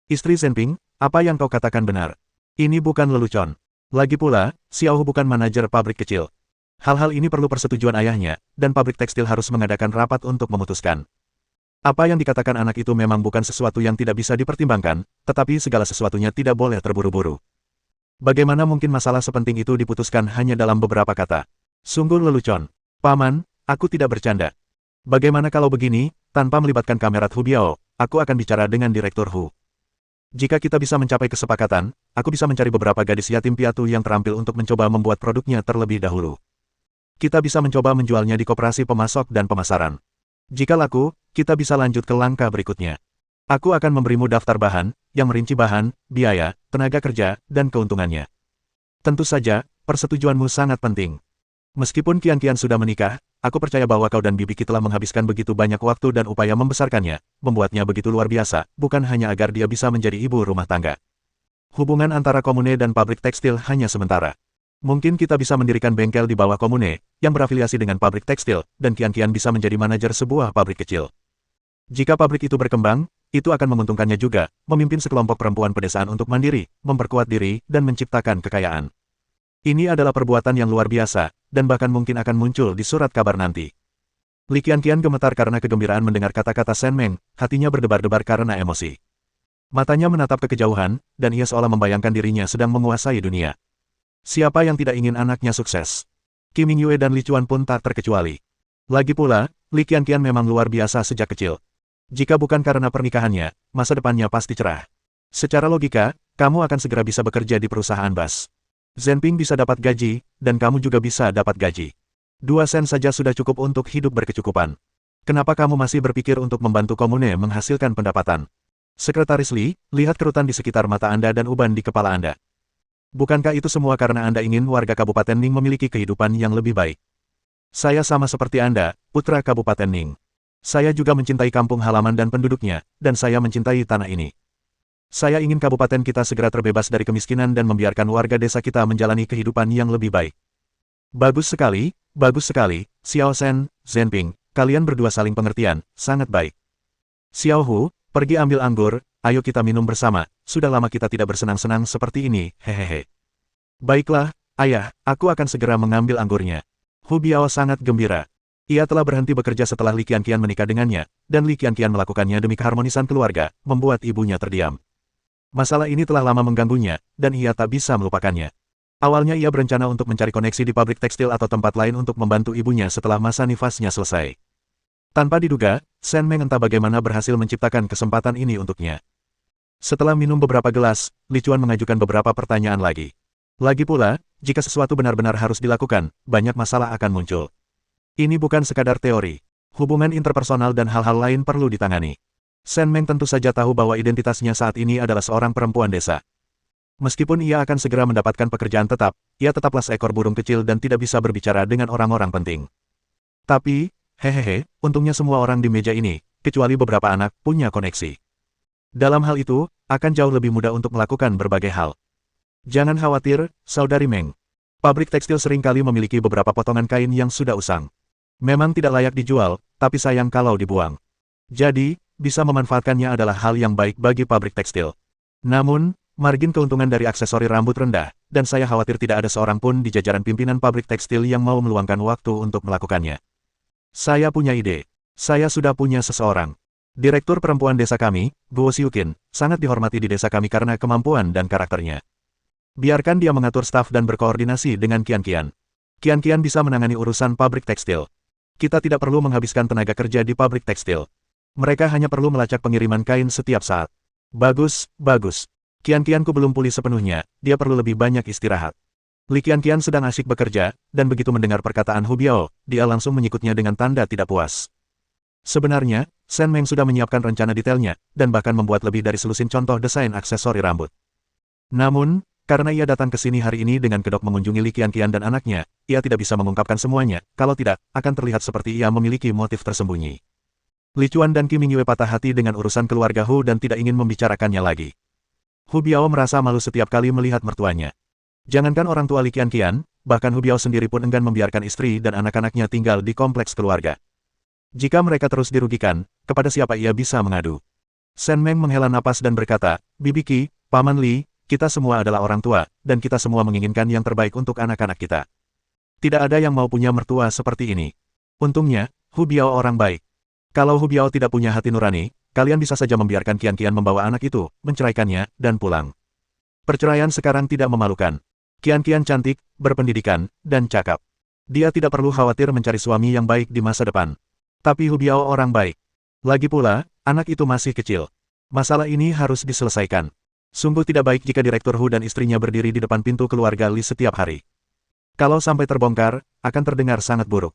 Istri Zhen Ping, apa yang kau katakan benar. Ini bukan lelucon. Lagi pula, Xiao Hu bukan manajer pabrik kecil. Hal-hal ini perlu persetujuan ayahnya, dan pabrik tekstil harus mengadakan rapat untuk memutuskan. Apa yang dikatakan anak itu memang bukan sesuatu yang tidak bisa dipertimbangkan, tetapi segala sesuatunya tidak boleh terburu-buru. Bagaimana mungkin masalah sepenting itu diputuskan hanya dalam beberapa kata? Sungguh lelucon. Paman, aku tidak bercanda. Bagaimana kalau begini, tanpa melibatkan kamerat Hu Biao, aku akan bicara dengan Direktur Hu. Jika kita bisa mencapai kesepakatan, aku bisa mencari beberapa gadis yatim piatu yang terampil untuk mencoba membuat produknya terlebih dahulu. Kita bisa mencoba menjualnya di koperasi pemasok dan pemasaran. Jika laku, kita bisa lanjut ke langkah berikutnya. Aku akan memberimu daftar bahan, yang merinci bahan, biaya, tenaga kerja, dan keuntungannya. Tentu saja, persetujuanmu sangat penting. Meskipun Qian sudah menikah, aku percaya bahwa kau dan Bibi Qi telah menghabiskan begitu banyak waktu dan upaya membesarkannya, membuatnya begitu luar biasa, bukan hanya agar dia bisa menjadi ibu rumah tangga. Hubungan antara komune dan pabrik tekstil hanya sementara. Mungkin kita bisa mendirikan bengkel di bawah komune, yang berafiliasi dengan pabrik tekstil, dan Qian bisa menjadi manajer sebuah pabrik kecil. Jika pabrik itu berkembang, itu akan menguntungkannya juga, memimpin sekelompok perempuan pedesaan untuk mandiri, memperkuat diri, dan menciptakan kekayaan. Ini adalah perbuatan yang luar biasa, dan bahkan mungkin akan muncul di surat kabar nanti. Li Qian gemetar karena kegembiraan mendengar kata-kata Shen Meng, hatinya berdebar-debar karena emosi. Matanya menatap ke kejauhan, dan ia seolah membayangkan dirinya sedang menguasai dunia. Siapa yang tidak ingin anaknya sukses? Qi Mingyue dan Li Chuan pun tak terkecuali. Lagi pula, Li Qian memang luar biasa sejak kecil. Jika bukan karena pernikahannya, masa depannya pasti cerah. Secara logika, kamu akan segera bisa bekerja di perusahaan bas. Zhen Ping bisa dapat gaji, dan kamu juga bisa dapat gaji. 2 sen saja sudah cukup untuk hidup berkecukupan. Kenapa kamu masih berpikir untuk membantu komune menghasilkan pendapatan? Sekretaris Li, lihat kerutan di sekitar mata Anda dan uban di kepala Anda. Bukankah itu semua karena Anda ingin warga Kabupaten Ning memiliki kehidupan yang lebih baik? Saya sama seperti Anda, putra Kabupaten Ning. Saya juga mencintai kampung halaman dan penduduknya, dan saya mencintai tanah ini. Saya ingin kabupaten kita segera terbebas dari kemiskinan dan membiarkan warga desa kita menjalani kehidupan yang lebih baik. Bagus sekali, Xiao Shen, Zhen Ping, kalian berdua saling pengertian, sangat baik. Xiao Hu, Pergi ambil anggur, ayo kita minum bersama, sudah lama kita tidak bersenang-senang seperti ini, hehehe. Baiklah, ayah, aku akan segera mengambil anggurnya. Hu Biao sangat gembira. Ia telah berhenti bekerja setelah Li Qianqian menikah dengannya, dan Li Qianqian melakukannya demi keharmonisan keluarga, membuat ibunya terdiam. Masalah ini telah lama mengganggunya, dan ia tak bisa melupakannya. Awalnya ia berencana untuk mencari koneksi di pabrik tekstil atau tempat lain untuk membantu ibunya setelah masa nifasnya selesai. Tanpa diduga, Shen Meng entah bagaimana berhasil menciptakan kesempatan ini untuknya. Setelah minum beberapa gelas, Li Chuan mengajukan beberapa pertanyaan lagi. Lagi pula, jika sesuatu benar-benar harus dilakukan, banyak masalah akan muncul. Ini bukan sekadar teori. Hubungan interpersonal dan hal-hal lain perlu ditangani. Shen Meng tentu saja tahu bahwa identitasnya saat ini adalah seorang perempuan desa. Meskipun ia akan segera mendapatkan pekerjaan tetap, ia tetaplah seekor burung kecil dan tidak bisa berbicara dengan orang-orang penting. Tapi, hehehe, untungnya semua orang di meja ini, kecuali beberapa anak, punya koneksi. Dalam hal itu, akan jauh lebih mudah untuk melakukan berbagai hal. Jangan khawatir, Saudari Meng. Pabrik tekstil seringkali memiliki beberapa potongan kain yang sudah usang. Memang tidak layak dijual, tapi sayang kalau dibuang. Jadi, bisa memanfaatkannya adalah hal yang baik bagi pabrik tekstil. Namun, margin keuntungan dari aksesori rambut rendah, dan saya khawatir tidak ada seorang pun di jajaran pimpinan pabrik tekstil yang mau meluangkan waktu untuk melakukannya. Saya punya ide. Saya sudah punya seseorang. Direktur perempuan desa kami, Guo Xiuqin, sangat dihormati di desa kami karena kemampuan dan karakternya. Biarkan dia mengatur staf dan berkoordinasi dengan Qianqian. Qianqian bisa menangani urusan pabrik tekstil. Kita tidak perlu menghabiskan tenaga kerja di pabrik tekstil. Mereka hanya perlu melacak pengiriman kain setiap saat. Bagus, bagus. Qianqianku belum pulih sepenuhnya, dia perlu lebih banyak istirahat. Li Qianqian sedang asyik bekerja, dan begitu mendengar perkataan Hu Biao, dia langsung menyikutnya dengan tanda tidak puas. Sebenarnya, Shen Meng sudah menyiapkan rencana detailnya, dan bahkan membuat lebih dari selusin contoh desain aksesori rambut. Namun, karena ia datang ke sini hari ini dengan kedok mengunjungi Li Qianqian dan anaknya, ia tidak bisa mengungkapkan semuanya, kalau tidak, akan terlihat seperti ia memiliki motif tersembunyi. Li Chuan dan Qi Mingyue patah hati dengan urusan keluarga Hu dan tidak ingin membicarakannya lagi. Hu Biao merasa malu setiap kali melihat mertuanya. Jangankan orang tua Li Qianqian, bahkan Hu Biao sendiri pun enggan membiarkan istri dan anak-anaknya tinggal di kompleks keluarga. Jika mereka terus dirugikan, kepada siapa ia bisa mengadu? Shen Meng menghela napas dan berkata, Bibi Qi, Paman Li, kita semua adalah orang tua, dan kita semua menginginkan yang terbaik untuk anak-anak kita. Tidak ada yang mau punya mertua seperti ini. Untungnya, Hu Biao orang baik. Kalau Hu Biao tidak punya hati nurani, kalian bisa saja membiarkan Qianqian membawa anak itu, menceraikannya, dan pulang. Perceraian sekarang tidak memalukan. Qianqian cantik, berpendidikan, dan cakap. Dia tidak perlu khawatir mencari suami yang baik di masa depan. Tapi Hu Biao orang baik. Lagi pula, anak itu masih kecil. Masalah ini harus diselesaikan. Sungguh tidak baik jika Direktur Hu dan istrinya berdiri di depan pintu keluarga Li setiap hari. Kalau sampai terbongkar, akan terdengar sangat buruk.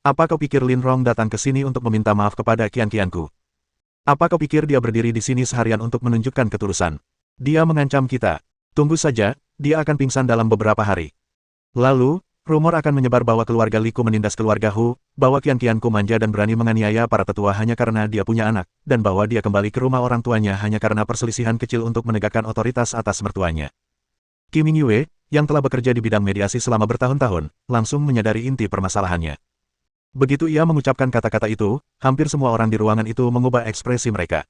Apa kau pikir Lin Rong datang ke sini untuk meminta maaf kepada Qianqianku? Apa kau pikir dia berdiri di sini seharian untuk menunjukkan ketulusan? Dia mengancam kita. Tunggu saja, dia akan pingsan dalam beberapa hari. Lalu, rumor akan menyebar bahwa keluarga Liku menindas keluarga Hu, bahwa Qianqianku manja dan berani menganiaya para tetua hanya karena dia punya anak, dan bahwa dia kembali ke rumah orang tuanya hanya karena perselisihan kecil untuk menegakkan otoritas atas mertuanya. Qi Mingyue, yang telah bekerja di bidang mediasi selama bertahun-tahun, langsung menyadari inti permasalahannya. Begitu ia mengucapkan kata-kata itu, hampir semua orang di ruangan itu mengubah ekspresi mereka.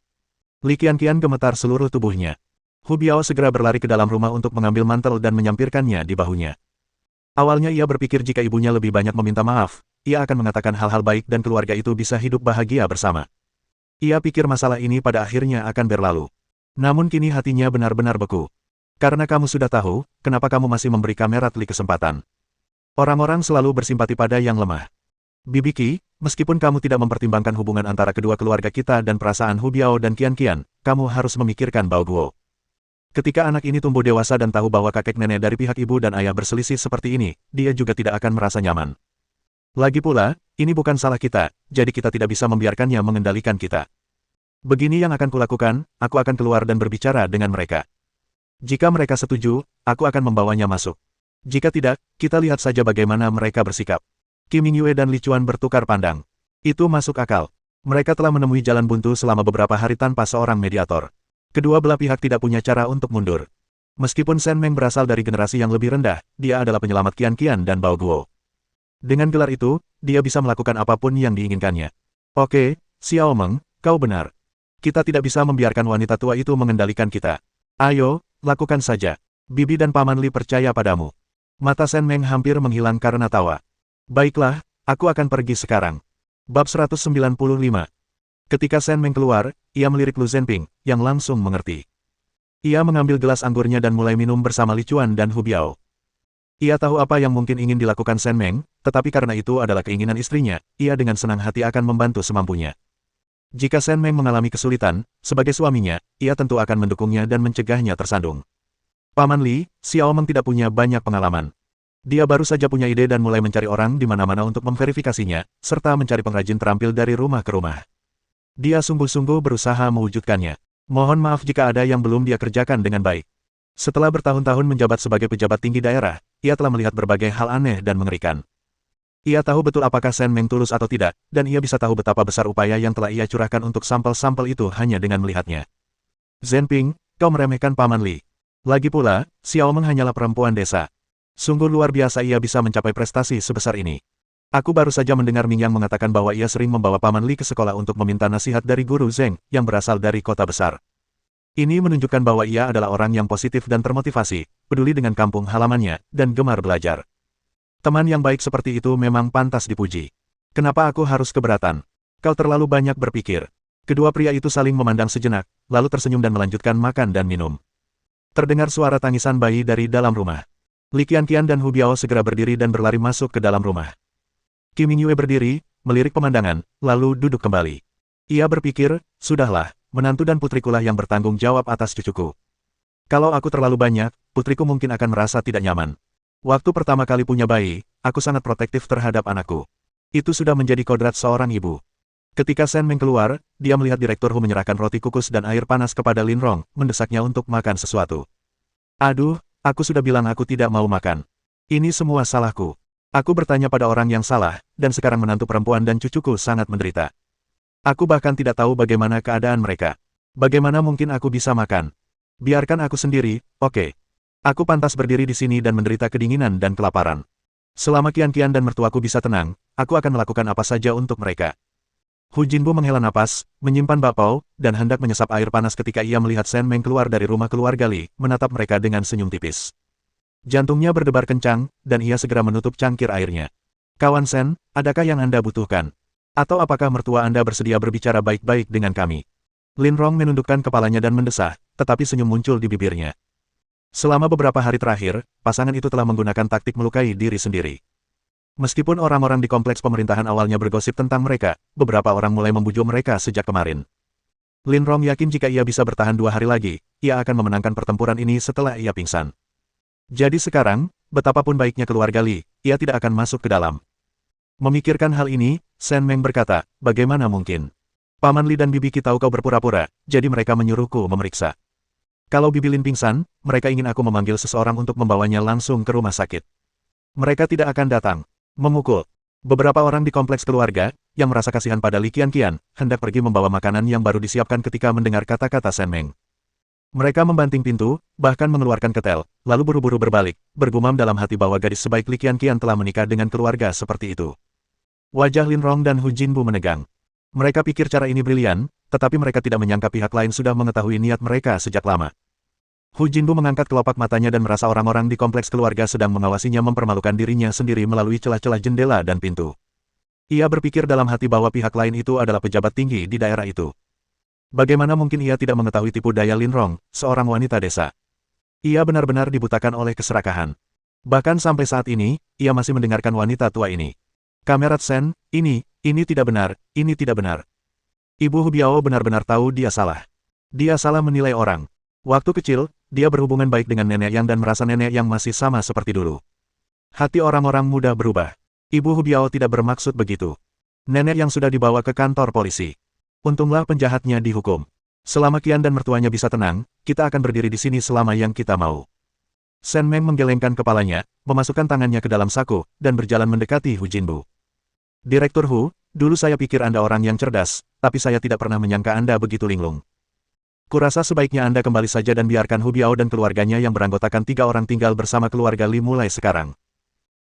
Li Qianqian gemetar seluruh tubuhnya. Hu Biao segera berlari ke dalam rumah untuk mengambil mantel dan menyampirkannya di bahunya. Awalnya ia berpikir jika ibunya lebih banyak meminta maaf, ia akan mengatakan hal-hal baik dan keluarga itu bisa hidup bahagia bersama. Ia pikir masalah ini pada akhirnya akan berlalu. Namun kini hatinya benar-benar beku. Karena kamu sudah tahu, kenapa kamu masih memberi Kamerat Li kesempatan. Orang-orang selalu bersimpati pada yang lemah. Bibi Qi, meskipun kamu tidak mempertimbangkan hubungan antara kedua keluarga kita dan perasaan Hu Biao dan Qianqian, kamu harus memikirkan Bao Guo. Ketika anak ini tumbuh dewasa dan tahu bahwa kakek nenek dari pihak ibu dan ayah berselisih seperti ini, dia juga tidak akan merasa nyaman. Lagi pula, ini bukan salah kita, jadi kita tidak bisa membiarkannya mengendalikan kita. Begini yang akan kulakukan, aku akan keluar dan berbicara dengan mereka. Jika mereka setuju, aku akan membawanya masuk. Jika tidak, kita lihat saja bagaimana mereka bersikap. Qi Mingyue dan Li Chuan bertukar pandang. Itu masuk akal. Mereka telah menemui jalan buntu selama beberapa hari tanpa seorang mediator. Kedua belah pihak tidak punya cara untuk mundur. Meskipun Shen Meng berasal dari generasi yang lebih rendah, dia adalah penyelamat Qianqian dan Bao Guo. Dengan gelar itu, dia bisa melakukan apapun yang diinginkannya. Oke, Xiao Meng, kau benar. Kita tidak bisa membiarkan wanita tua itu mengendalikan kita. Ayo, lakukan saja. Bibi dan Paman Li percaya padamu. Mata Shen Meng hampir menghilang karena tawa. Baiklah, aku akan pergi sekarang. Bab 195. Ketika Shen Meng keluar, ia melirik Lu Zhenping, yang langsung mengerti. Ia mengambil gelas anggurnya dan mulai minum bersama Li Chuan dan Hu Biao. Ia tahu apa yang mungkin ingin dilakukan Shen Meng, tetapi karena itu adalah keinginan istrinya, ia dengan senang hati akan membantu semampunya. Jika Shen Meng mengalami kesulitan, sebagai suaminya, ia tentu akan mendukungnya dan mencegahnya tersandung. Paman Li, Xiao Meng tidak punya banyak pengalaman. Dia baru saja punya ide dan mulai mencari orang di mana-mana untuk memverifikasinya, serta mencari pengrajin terampil dari rumah ke rumah. Dia sungguh-sungguh berusaha mewujudkannya. Mohon maaf jika ada yang belum dia kerjakan dengan baik. Setelah bertahun-tahun menjabat sebagai pejabat tinggi daerah, ia telah melihat berbagai hal aneh dan mengerikan. Ia tahu betul apakah Shen Meng tulus atau tidak, dan ia bisa tahu betapa besar upaya yang telah ia curahkan untuk sampel-sampel itu hanya dengan melihatnya. Zhenping, kau meremehkan Paman Li. Lagi pula, Xiao Meng hanyalah perempuan desa. Sungguh luar biasa ia bisa mencapai prestasi sebesar ini. Aku baru saja mendengar Ming Yang mengatakan bahwa ia sering membawa Paman Li ke sekolah untuk meminta nasihat dari guru Zheng, yang berasal dari kota besar. Ini menunjukkan bahwa ia adalah orang yang positif dan termotivasi, peduli dengan kampung halamannya, dan gemar belajar. Teman yang baik seperti itu memang pantas dipuji. Kenapa aku harus keberatan? Kau terlalu banyak berpikir. Kedua pria itu saling memandang sejenak, lalu tersenyum dan melanjutkan makan dan minum. Terdengar suara tangisan bayi dari dalam rumah. Li Qianqian dan Hu Biao segera berdiri dan berlari masuk ke dalam rumah. Qi Mingyue berdiri, melirik pemandangan, lalu duduk kembali. Ia berpikir, sudahlah, menantu dan putrikulah yang bertanggung jawab atas cucuku. Kalau aku terlalu banyak, putriku mungkin akan merasa tidak nyaman. Waktu pertama kali punya bayi, aku sangat protektif terhadap anakku. Itu sudah menjadi kodrat seorang ibu. Ketika Shen Meng keluar, dia melihat Direktur Hu menyerahkan roti kukus dan air panas kepada Lin Rong, mendesaknya untuk makan sesuatu. Aduh, aku sudah bilang aku tidak mau makan. Ini semua salahku. Aku bertanya pada orang yang salah, dan sekarang menantu perempuan dan cucuku sangat menderita. Aku bahkan tidak tahu bagaimana keadaan mereka. Bagaimana mungkin aku bisa makan? Biarkan aku sendiri, oke. Aku pantas berdiri di sini dan menderita kedinginan dan kelaparan. Selama Qianqian dan mertuaku bisa tenang, aku akan melakukan apa saja untuk mereka. Hu Jinbu menghela napas, menyimpan bakpao, dan hendak menyesap air panas ketika ia melihat Shen Meng keluar dari rumah keluarga Li, menatap mereka dengan senyum tipis. Jantungnya berdebar kencang, dan ia segera menutup cangkir airnya. Kawan Shen, adakah yang Anda butuhkan? Atau apakah mertua Anda bersedia berbicara baik-baik dengan kami? Lin Rong menundukkan kepalanya dan mendesah, tetapi senyum muncul di bibirnya. Selama beberapa hari terakhir, pasangan itu telah menggunakan taktik melukai diri sendiri. Meskipun orang-orang di kompleks pemerintahan awalnya bergosip tentang mereka, beberapa orang mulai membujuk mereka sejak kemarin. Lin Rong yakin jika ia bisa bertahan 2 hari lagi, ia akan memenangkan pertempuran ini setelah ia pingsan. Jadi sekarang, betapapun baiknya keluarga Li, ia tidak akan masuk ke dalam. Memikirkan hal ini, Shen Meng berkata, bagaimana mungkin? Paman Li dan Bibi Qi tahu kau berpura-pura, jadi mereka menyuruhku memeriksa. Kalau Bibi Lin pingsan, mereka ingin aku memanggil seseorang untuk membawanya langsung ke rumah sakit. Mereka tidak akan datang. Memukul. Beberapa orang di kompleks keluarga, yang merasa kasihan pada Li Qianqian, hendak pergi membawa makanan yang baru disiapkan ketika mendengar kata-kata Shen Meng. Mereka membanting pintu, bahkan mengeluarkan ketel, lalu buru-buru berbalik, bergumam dalam hati bahwa gadis sebaik Li Qianqian telah menikah dengan keluarga seperti itu. Wajah Lin Rong dan Hu Jinbu menegang. Mereka pikir cara ini brilian, tetapi mereka tidak menyangka pihak lain sudah mengetahui niat mereka sejak lama. Hu Jinbu mengangkat kelopak matanya dan merasa orang-orang di kompleks keluarga sedang mengawasinya mempermalukan dirinya sendiri melalui celah-celah jendela dan pintu. Ia berpikir dalam hati bahwa pihak lain itu adalah pejabat tinggi di daerah itu. Bagaimana mungkin ia tidak mengetahui tipu daya Lin Rong, seorang wanita desa? Ia benar-benar dibutakan oleh keserakahan. Bahkan sampai saat ini, ia masih mendengarkan wanita tua ini. Kamerat Shen, ini tidak benar, ini tidak benar. Ibu Hu Biao benar-benar tahu dia salah. Dia salah menilai orang. Waktu kecil, dia berhubungan baik dengan nenek Yang dan merasa nenek Yang masih sama seperti dulu. Hati orang-orang mudah berubah. Ibu Hu Biao tidak bermaksud begitu. Nenek Yang sudah dibawa ke kantor polisi. Untunglah penjahatnya dihukum. Selama Qian dan mertuanya bisa tenang, kita akan berdiri di sini selama yang kita mau. Shen Meng menggelengkan kepalanya, memasukkan tangannya ke dalam saku, dan berjalan mendekati Hu Jinbu. Direktur Hu, dulu saya pikir Anda orang yang cerdas, tapi saya tidak pernah menyangka Anda begitu linglung. Kurasa sebaiknya Anda kembali saja dan biarkan Hu Biao dan keluarganya yang beranggotakan 3 orang tinggal bersama keluarga Li mulai sekarang.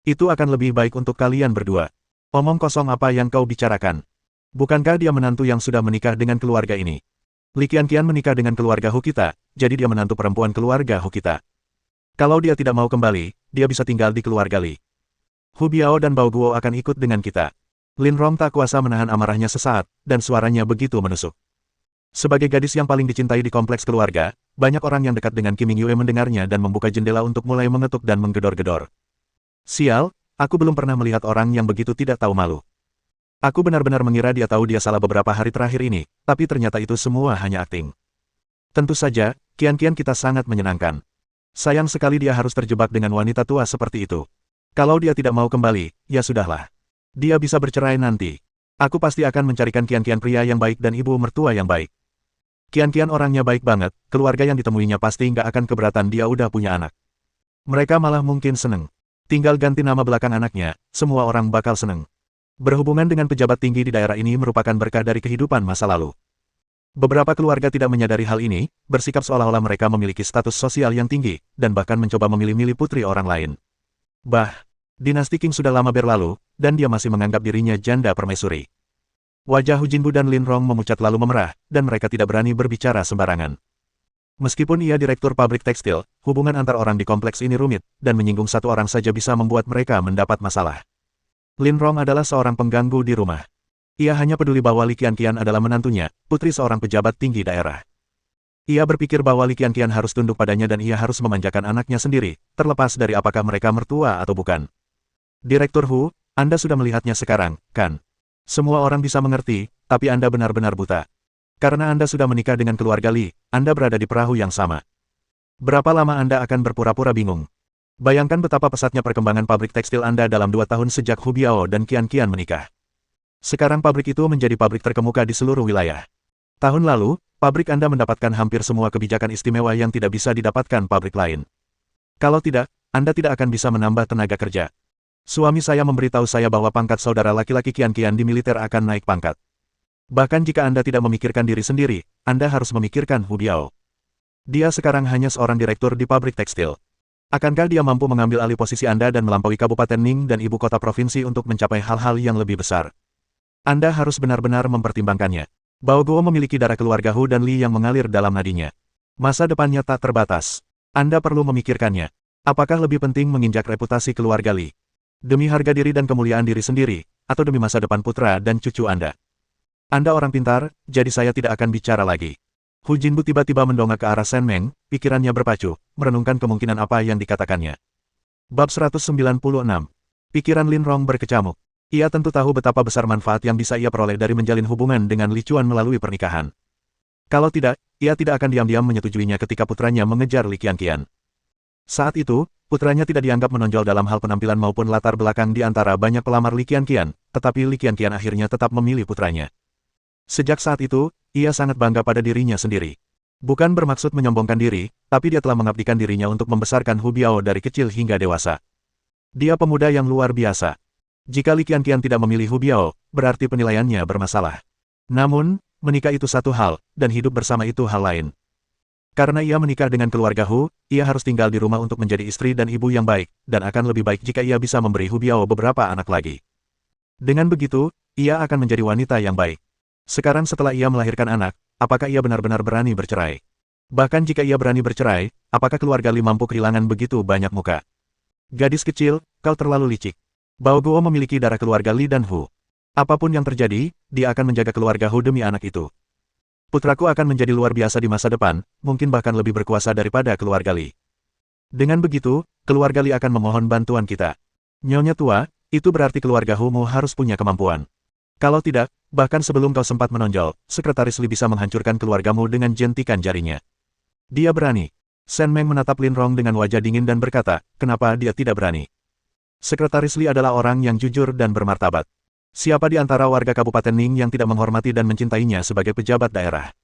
Itu akan lebih baik untuk kalian berdua. Omong kosong apa yang kau bicarakan? Bukankah dia menantu yang sudah menikah dengan keluarga ini? Li Qianqian menikah dengan keluarga Hu kita, jadi dia menantu perempuan keluarga Hu kita. Kalau dia tidak mau kembali, dia bisa tinggal di keluarga Li. Hu Biao dan Bao Guo akan ikut dengan kita. Lin Rong tak kuasa menahan amarahnya sesaat, dan suaranya begitu menusuk. Sebagai gadis yang paling dicintai di kompleks keluarga, banyak orang yang dekat dengan Kim Mingyue mendengarnya dan membuka jendela untuk mulai mengetuk dan menggedor-gedor. Sial, aku belum pernah melihat orang yang begitu tidak tahu malu. Aku benar-benar mengira dia tahu dia salah beberapa hari terakhir ini, tapi ternyata itu semua hanya akting. Tentu saja, Qianqian kita sangat menyenangkan. Sayang sekali dia harus terjebak dengan wanita tua seperti itu. Kalau dia tidak mau kembali, ya sudahlah. Dia bisa bercerai nanti. Aku pasti akan mencarikan Qianqian pria yang baik dan ibu mertua yang baik. Qianqian orangnya baik banget, keluarga yang ditemuinya pasti nggak akan keberatan dia udah punya anak. Mereka malah mungkin seneng. Tinggal ganti nama belakang anaknya, semua orang bakal seneng. Berhubungan dengan pejabat tinggi di daerah ini merupakan berkah dari kehidupan masa lalu. Beberapa keluarga tidak menyadari hal ini, bersikap seolah-olah mereka memiliki status sosial yang tinggi, dan bahkan mencoba memilih-milih putri orang lain. Dinasti Qing sudah lama berlalu, dan dia masih menganggap dirinya janda permaisuri. Wajah Hu Jinbu dan Lin Rong memucat lalu memerah, dan mereka tidak berani berbicara sembarangan. Meskipun ia direktur pabrik tekstil, hubungan antar orang di kompleks ini rumit, dan menyinggung satu orang saja bisa membuat mereka mendapat masalah. Lin Rong adalah seorang pengganggu di rumah. Ia hanya peduli bahwa Li Qianqian adalah menantunya, putri seorang pejabat tinggi daerah. Ia berpikir bahwa Li Qianqian harus tunduk padanya dan ia harus memanjakan anaknya sendiri, terlepas dari apakah mereka mertua atau bukan. Direktur Hu, Anda sudah melihatnya sekarang, kan? Semua orang bisa mengerti, tapi Anda benar-benar buta. Karena Anda sudah menikah dengan keluarga Li, Anda berada di perahu yang sama. Berapa lama Anda akan berpura-pura bingung? Bayangkan betapa pesatnya perkembangan pabrik tekstil Anda dalam 2 tahun sejak Hu Biao dan Qianqian menikah. Sekarang pabrik itu menjadi pabrik terkemuka di seluruh wilayah. Tahun lalu, pabrik Anda mendapatkan hampir semua kebijakan istimewa yang tidak bisa didapatkan pabrik lain. Kalau tidak, Anda tidak akan bisa menambah tenaga kerja. Suami saya memberitahu saya bahwa pangkat saudara laki-laki Qianqian di militer akan naik pangkat. Bahkan jika Anda tidak memikirkan diri sendiri, Anda harus memikirkan Hu Biao. Dia sekarang hanya seorang direktur di pabrik tekstil. Akankah dia mampu mengambil alih posisi Anda dan melampaui Kabupaten Ning dan ibu kota provinsi untuk mencapai hal-hal yang lebih besar? Anda harus benar-benar mempertimbangkannya. Bao Guo memiliki darah keluarga Hu dan Li yang mengalir dalam nadinya. Masa depannya tak terbatas. Anda perlu memikirkannya. Apakah lebih penting menginjak reputasi keluarga Li? Demi harga diri dan kemuliaan diri sendiri, atau demi masa depan putra dan cucu Anda? Anda orang pintar, jadi saya tidak akan bicara lagi. Hu Jinbu tiba-tiba mendongak ke arah Shen Meng, pikirannya berpacu, merenungkan kemungkinan apa yang dikatakannya. Bab 196. Pikiran Lin Rong berkecamuk. Ia tentu tahu betapa besar manfaat yang bisa ia peroleh dari menjalin hubungan dengan Li Chuan melalui pernikahan. Kalau tidak, ia tidak akan diam-diam menyetujuinya ketika putranya mengejar Li Qianqian. Saat itu, putranya tidak dianggap menonjol dalam hal penampilan maupun latar belakang di antara banyak pelamar Li Qianqian, tetapi Li Qianqian akhirnya tetap memilih putranya. Sejak saat itu, ia sangat bangga pada dirinya sendiri. Bukan bermaksud menyombongkan diri, tapi dia telah mengabdikan dirinya untuk membesarkan Hu Biao dari kecil hingga dewasa. Dia pemuda yang luar biasa. Jika Li Qianqian tidak memilih Hu Biao, berarti penilaiannya bermasalah. Namun, menikah itu satu hal, dan hidup bersama itu hal lain. Karena ia menikah dengan keluarga Hu, ia harus tinggal di rumah untuk menjadi istri dan ibu yang baik, dan akan lebih baik jika ia bisa memberi Hu Biao beberapa anak lagi. Dengan begitu, ia akan menjadi wanita yang baik. Sekarang setelah ia melahirkan anak, apakah ia benar-benar berani bercerai? Bahkan jika ia berani bercerai, apakah keluarga Li mampu kehilangan begitu banyak muka? Gadis kecil, kau terlalu licik. Bao Guo memiliki darah keluarga Li dan Hu. Apapun yang terjadi, dia akan menjaga keluarga Hu demi anak itu. Putraku akan menjadi luar biasa di masa depan, mungkin bahkan lebih berkuasa daripada keluarga Li. Dengan begitu, keluarga Li akan memohon bantuan kita. Nyonya tua, itu berarti keluarga Hu harus punya kemampuan. Kalau tidak, bahkan sebelum kau sempat menonjol, Sekretaris Li bisa menghancurkan keluargamu dengan jentikan jarinya. Dia berani. Shen Meng menatap Lin Rong dengan wajah dingin dan berkata, kenapa dia tidak berani? Sekretaris Li adalah orang yang jujur dan bermartabat. Siapa di antara warga Kabupaten Ning yang tidak menghormati dan mencintainya sebagai pejabat daerah?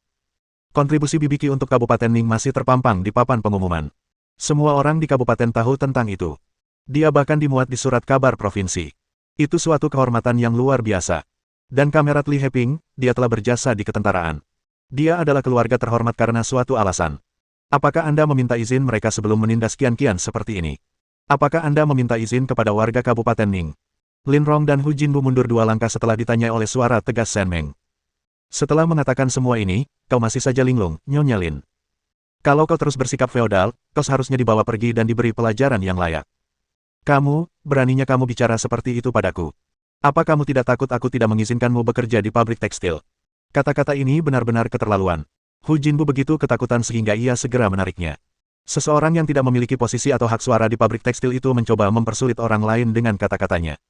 Kontribusi Bibi Qi untuk Kabupaten Ning masih terpampang di papan pengumuman. Semua orang di kabupaten tahu tentang itu. Dia bahkan dimuat di surat kabar provinsi. Itu suatu kehormatan yang luar biasa. Dan Kamerat Li Heping, dia telah berjasa di ketentaraan. Dia adalah keluarga terhormat karena suatu alasan. Apakah Anda meminta izin mereka sebelum menindas Qianqian seperti ini? Apakah Anda meminta izin kepada warga Kabupaten Ning? Lin Rong dan Hu Jinbu mundur 2 langkah setelah ditanya oleh suara tegas Shen Meng. Setelah mengatakan semua ini, kau masih saja linglung, Nyonya Lin. Kalau kau terus bersikap feodal, kau seharusnya dibawa pergi dan diberi pelajaran yang layak. Kamu, beraninya kamu bicara seperti itu padaku. Apa kamu tidak takut aku tidak mengizinkanmu bekerja di pabrik tekstil? Kata-kata ini benar-benar keterlaluan. Hu Jinbu begitu ketakutan sehingga ia segera menariknya. Seseorang yang tidak memiliki posisi atau hak suara di pabrik tekstil itu mencoba mempersulit orang lain dengan kata-katanya.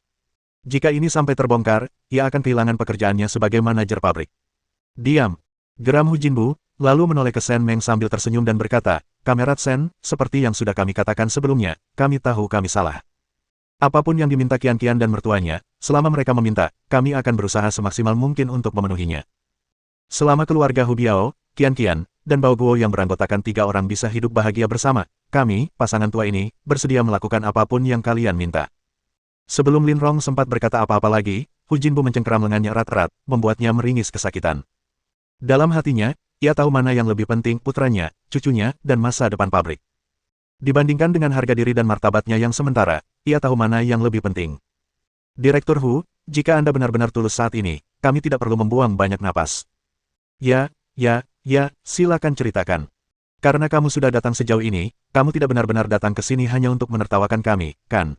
Jika ini sampai terbongkar, ia akan kehilangan pekerjaannya sebagai manajer pabrik. Diam. Geram Hu Jinbu, lalu menoleh ke Shen Meng sambil tersenyum dan berkata, Kamerat Shen, seperti yang sudah kami katakan sebelumnya, kami tahu kami salah. Apapun yang diminta Qian-Qian dan mertuanya, selama mereka meminta, kami akan berusaha semaksimal mungkin untuk memenuhinya. Selama keluarga Hu Biao, Qian-Qian, dan Bao Guo yang beranggotakan 3 orang bisa hidup bahagia bersama, kami, pasangan tua ini, bersedia melakukan apapun yang kalian minta. Sebelum Lin Rong sempat berkata apa-apa lagi, Hu Jinbu mencengkeram lengannya erat-erat, membuatnya meringis kesakitan. Dalam hatinya, ia tahu mana yang lebih penting putranya, cucunya, dan masa depan pabrik. Dibandingkan dengan harga diri dan martabatnya yang sementara, ia tahu mana yang lebih penting. Direktur Hu, jika Anda benar-benar tulus saat ini, kami tidak perlu membuang banyak napas. Ya, silakan ceritakan. Karena kamu sudah datang sejauh ini, kamu tidak benar-benar datang ke sini hanya untuk menertawakan kami, kan?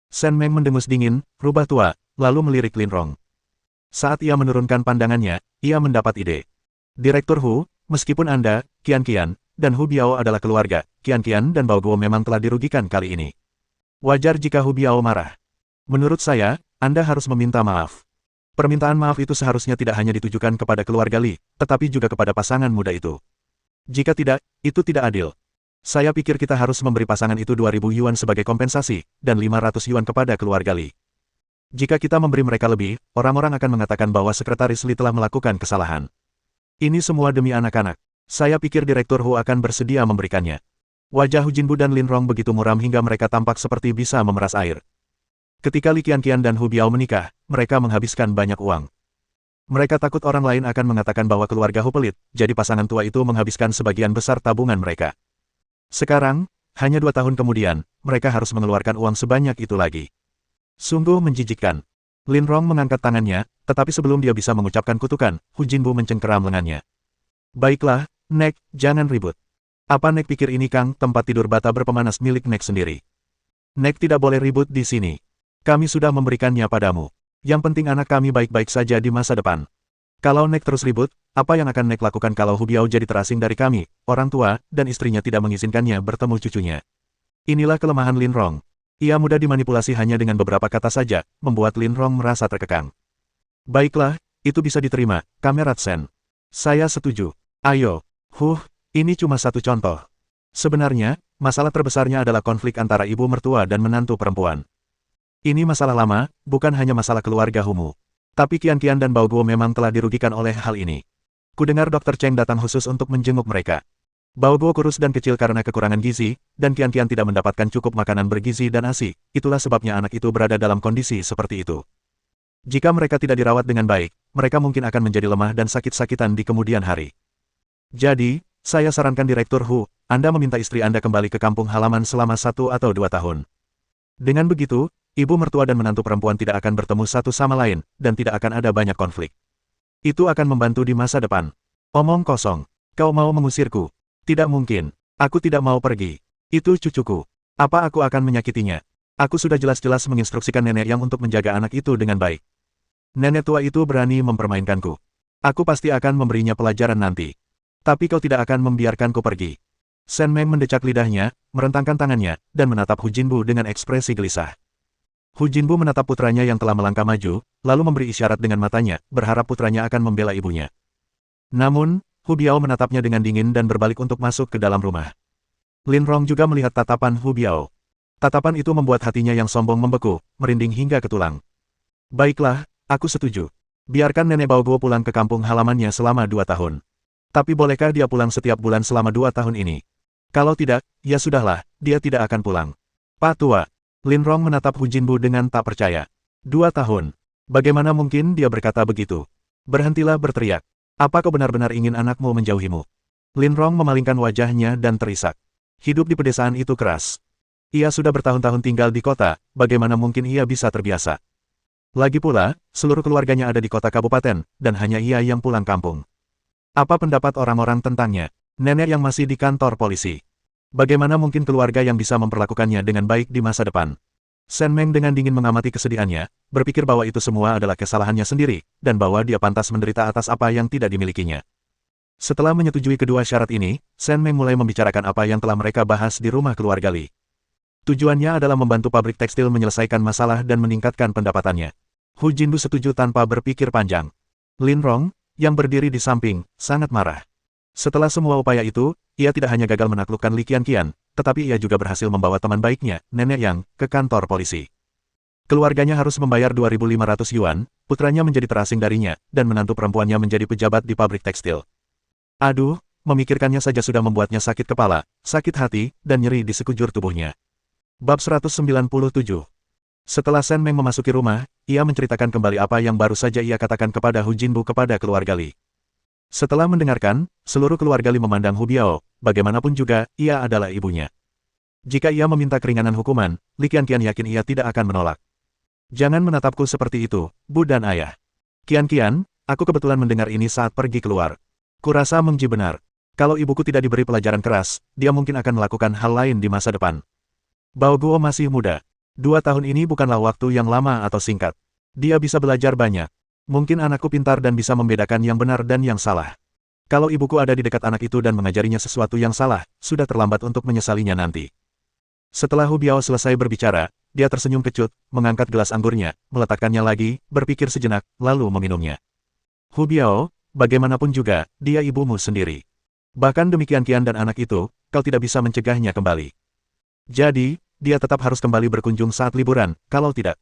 Shen Meng mendengus dingin, rubah tua, lalu melirik Lin Rong. Saat ia menurunkan pandangannya, ia mendapat ide. Direktur Hu, meskipun Anda, Qian-Qian, dan Hu Biao adalah keluarga, Qian-Qian dan Bao Guo memang telah dirugikan kali ini. Wajar jika Hu Biao marah. Menurut saya, Anda harus meminta maaf. Permintaan maaf itu seharusnya tidak hanya ditujukan kepada keluarga Li, tetapi juga kepada pasangan muda itu. Jika tidak, itu tidak adil. Saya pikir kita harus memberi pasangan itu 2.000 yuan sebagai kompensasi, dan 500 yuan kepada keluarga Li. Jika kita memberi mereka lebih, orang-orang akan mengatakan bahwa Sekretaris Li telah melakukan kesalahan. Ini semua demi anak-anak. Saya pikir Direktur Hu akan bersedia memberikannya. Wajah Hu Jinbu dan Lin Rong begitu muram hingga mereka tampak seperti bisa memeras air. Ketika Li Qian-Qian dan Hu Biao menikah, mereka menghabiskan banyak uang. Mereka takut orang lain akan mengatakan bahwa keluarga Hu pelit, jadi pasangan tua itu menghabiskan sebagian besar tabungan mereka. Sekarang, hanya 2 tahun kemudian, mereka harus mengeluarkan uang sebanyak itu lagi. Sungguh menjijikkan. Lin Rong mengangkat tangannya, tetapi sebelum dia bisa mengucapkan kutukan, Hu Jinbu mencengkeram lengannya. Baiklah, Nek, jangan ribut. Apa Nek pikir ini Kang, tempat tidur bata berpemanas milik Nek sendiri? Nek tidak boleh ribut di sini. Kami sudah memberikannya padamu. Yang penting anak kami baik-baik saja di masa depan. Kalau Nek terus ribut, apa yang akan Nek lakukan kalau Hu Biao jadi terasing dari kami, orang tua, dan istrinya tidak mengizinkannya bertemu cucunya? Inilah kelemahan Lin Rong. Ia mudah dimanipulasi hanya dengan beberapa kata saja, membuat Lin Rong merasa terkekang. Baiklah, itu bisa diterima, Kamerat Shen. Saya setuju. Ayo. Ini cuma satu contoh. Sebenarnya, masalah terbesarnya adalah konflik antara ibu mertua dan menantu perempuan. Ini masalah lama, bukan hanya masalah keluarga Humu. Tapi Qian-Qian dan Bao Guo memang telah dirugikan oleh hal ini. Kudengar Dr. Cheng datang khusus untuk menjenguk mereka. Bao Guo kurus dan kecil karena kekurangan gizi, dan Qian-Qian tidak mendapatkan cukup makanan bergizi dan ASI, itulah sebabnya anak itu berada dalam kondisi seperti itu. Jika mereka tidak dirawat dengan baik, mereka mungkin akan menjadi lemah dan sakit-sakitan di kemudian hari. Jadi, saya sarankan Direktur Hu, Anda meminta istri Anda kembali ke kampung halaman selama 1 atau 2 tahun. Dengan begitu, ibu mertua dan menantu perempuan tidak akan bertemu satu sama lain, dan tidak akan ada banyak konflik. Itu akan membantu di masa depan. Omong kosong. Kau mau mengusirku? Tidak mungkin. Aku tidak mau pergi. Itu cucuku. Apa aku akan menyakitinya? Aku sudah jelas-jelas menginstruksikan nenek yang untuk menjaga anak itu dengan baik. Nenek tua itu berani mempermainkanku. Aku pasti akan memberinya pelajaran nanti. Tapi kau tidak akan membiarkanku pergi. Shen Meng mendecak lidahnya, merentangkan tangannya, dan menatap Hu Jinbu dengan ekspresi gelisah. Hu Jinbu menatap putranya yang telah melangkah maju, lalu memberi isyarat dengan matanya, berharap putranya akan membela ibunya. Namun, Hu Biao menatapnya dengan dingin dan berbalik untuk masuk ke dalam rumah. Lin Rong juga melihat tatapan Hu Biao. Tatapan itu membuat hatinya yang sombong membeku, merinding hingga ke tulang. Baiklah, aku setuju. Biarkan Nenek Bao Guo pulang ke kampung halamannya selama 2 tahun. Tapi bolehkah dia pulang setiap bulan selama 2 tahun ini? Kalau tidak, ya sudahlah, dia tidak akan pulang. Pak Tua. Lin Rong menatap Hu Jinbu dengan tak percaya. 2 tahun. Bagaimana mungkin dia berkata begitu? Berhentilah berteriak. Apa kau benar-benar ingin anakmu menjauhimu? Lin Rong memalingkan wajahnya dan terisak. Hidup di pedesaan itu keras. Ia sudah bertahun-tahun tinggal di kota, bagaimana mungkin ia bisa terbiasa? Lagi pula, seluruh keluarganya ada di kota kabupaten, dan hanya ia yang pulang kampung. Apa pendapat orang-orang tentangnya? Nenek yang masih di kantor polisi. Bagaimana mungkin keluarga yang bisa memperlakukannya dengan baik di masa depan? Shen Meng dengan dingin mengamati kesedihannya, berpikir bahwa itu semua adalah kesalahannya sendiri, dan bahwa dia pantas menderita atas apa yang tidak dimilikinya. Setelah menyetujui kedua syarat ini, Shen Meng mulai membicarakan apa yang telah mereka bahas di rumah keluarga Li. Tujuannya adalah membantu pabrik tekstil menyelesaikan masalah dan meningkatkan pendapatannya. Hu Jindu setuju tanpa berpikir panjang. Lin Rong, yang berdiri di samping, sangat marah. Setelah semua upaya itu, ia tidak hanya gagal menaklukkan Li Qianqian, tetapi ia juga berhasil membawa teman baiknya, Nenek Yang, ke kantor polisi. Keluarganya harus membayar 2.500 yuan, putranya menjadi terasing darinya, dan menantu perempuannya menjadi pejabat di pabrik tekstil. Aduh, memikirkannya saja sudah membuatnya sakit kepala, sakit hati, dan nyeri di sekujur tubuhnya. Bab 197. Setelah Shen Meng memasuki rumah, ia menceritakan kembali apa yang baru saja ia katakan kepada Hu Jinbu kepada keluarga Li. Setelah mendengarkan, seluruh keluarga Li memandang Hu Biao, bagaimanapun juga, ia adalah ibunya. Jika ia meminta keringanan hukuman, Li Qianqian yakin ia tidak akan menolak. Jangan menatapku seperti itu, Bu dan Ayah. Qianqian, aku kebetulan mendengar ini saat pergi keluar. Kurasa Meng Ji benar. Kalau ibuku tidak diberi pelajaran keras, dia mungkin akan melakukan hal lain di masa depan. Bao Guo masih muda. 2 tahun ini bukanlah waktu yang lama atau singkat. Dia bisa belajar banyak. Mungkin anakku pintar dan bisa membedakan yang benar dan yang salah. Kalau ibuku ada di dekat anak itu dan mengajarinya sesuatu yang salah, sudah terlambat untuk menyesalinya nanti. Setelah Hu Biao selesai berbicara, dia tersenyum kecut, mengangkat gelas anggurnya, meletakkannya lagi, berpikir sejenak, lalu meminumnya. Hu Biao, bagaimanapun juga, dia ibumu sendiri. Bahkan demikian Qian dan anak itu, kau tidak bisa mencegahnya kembali. Jadi, dia tetap harus kembali berkunjung saat liburan, kalau tidak.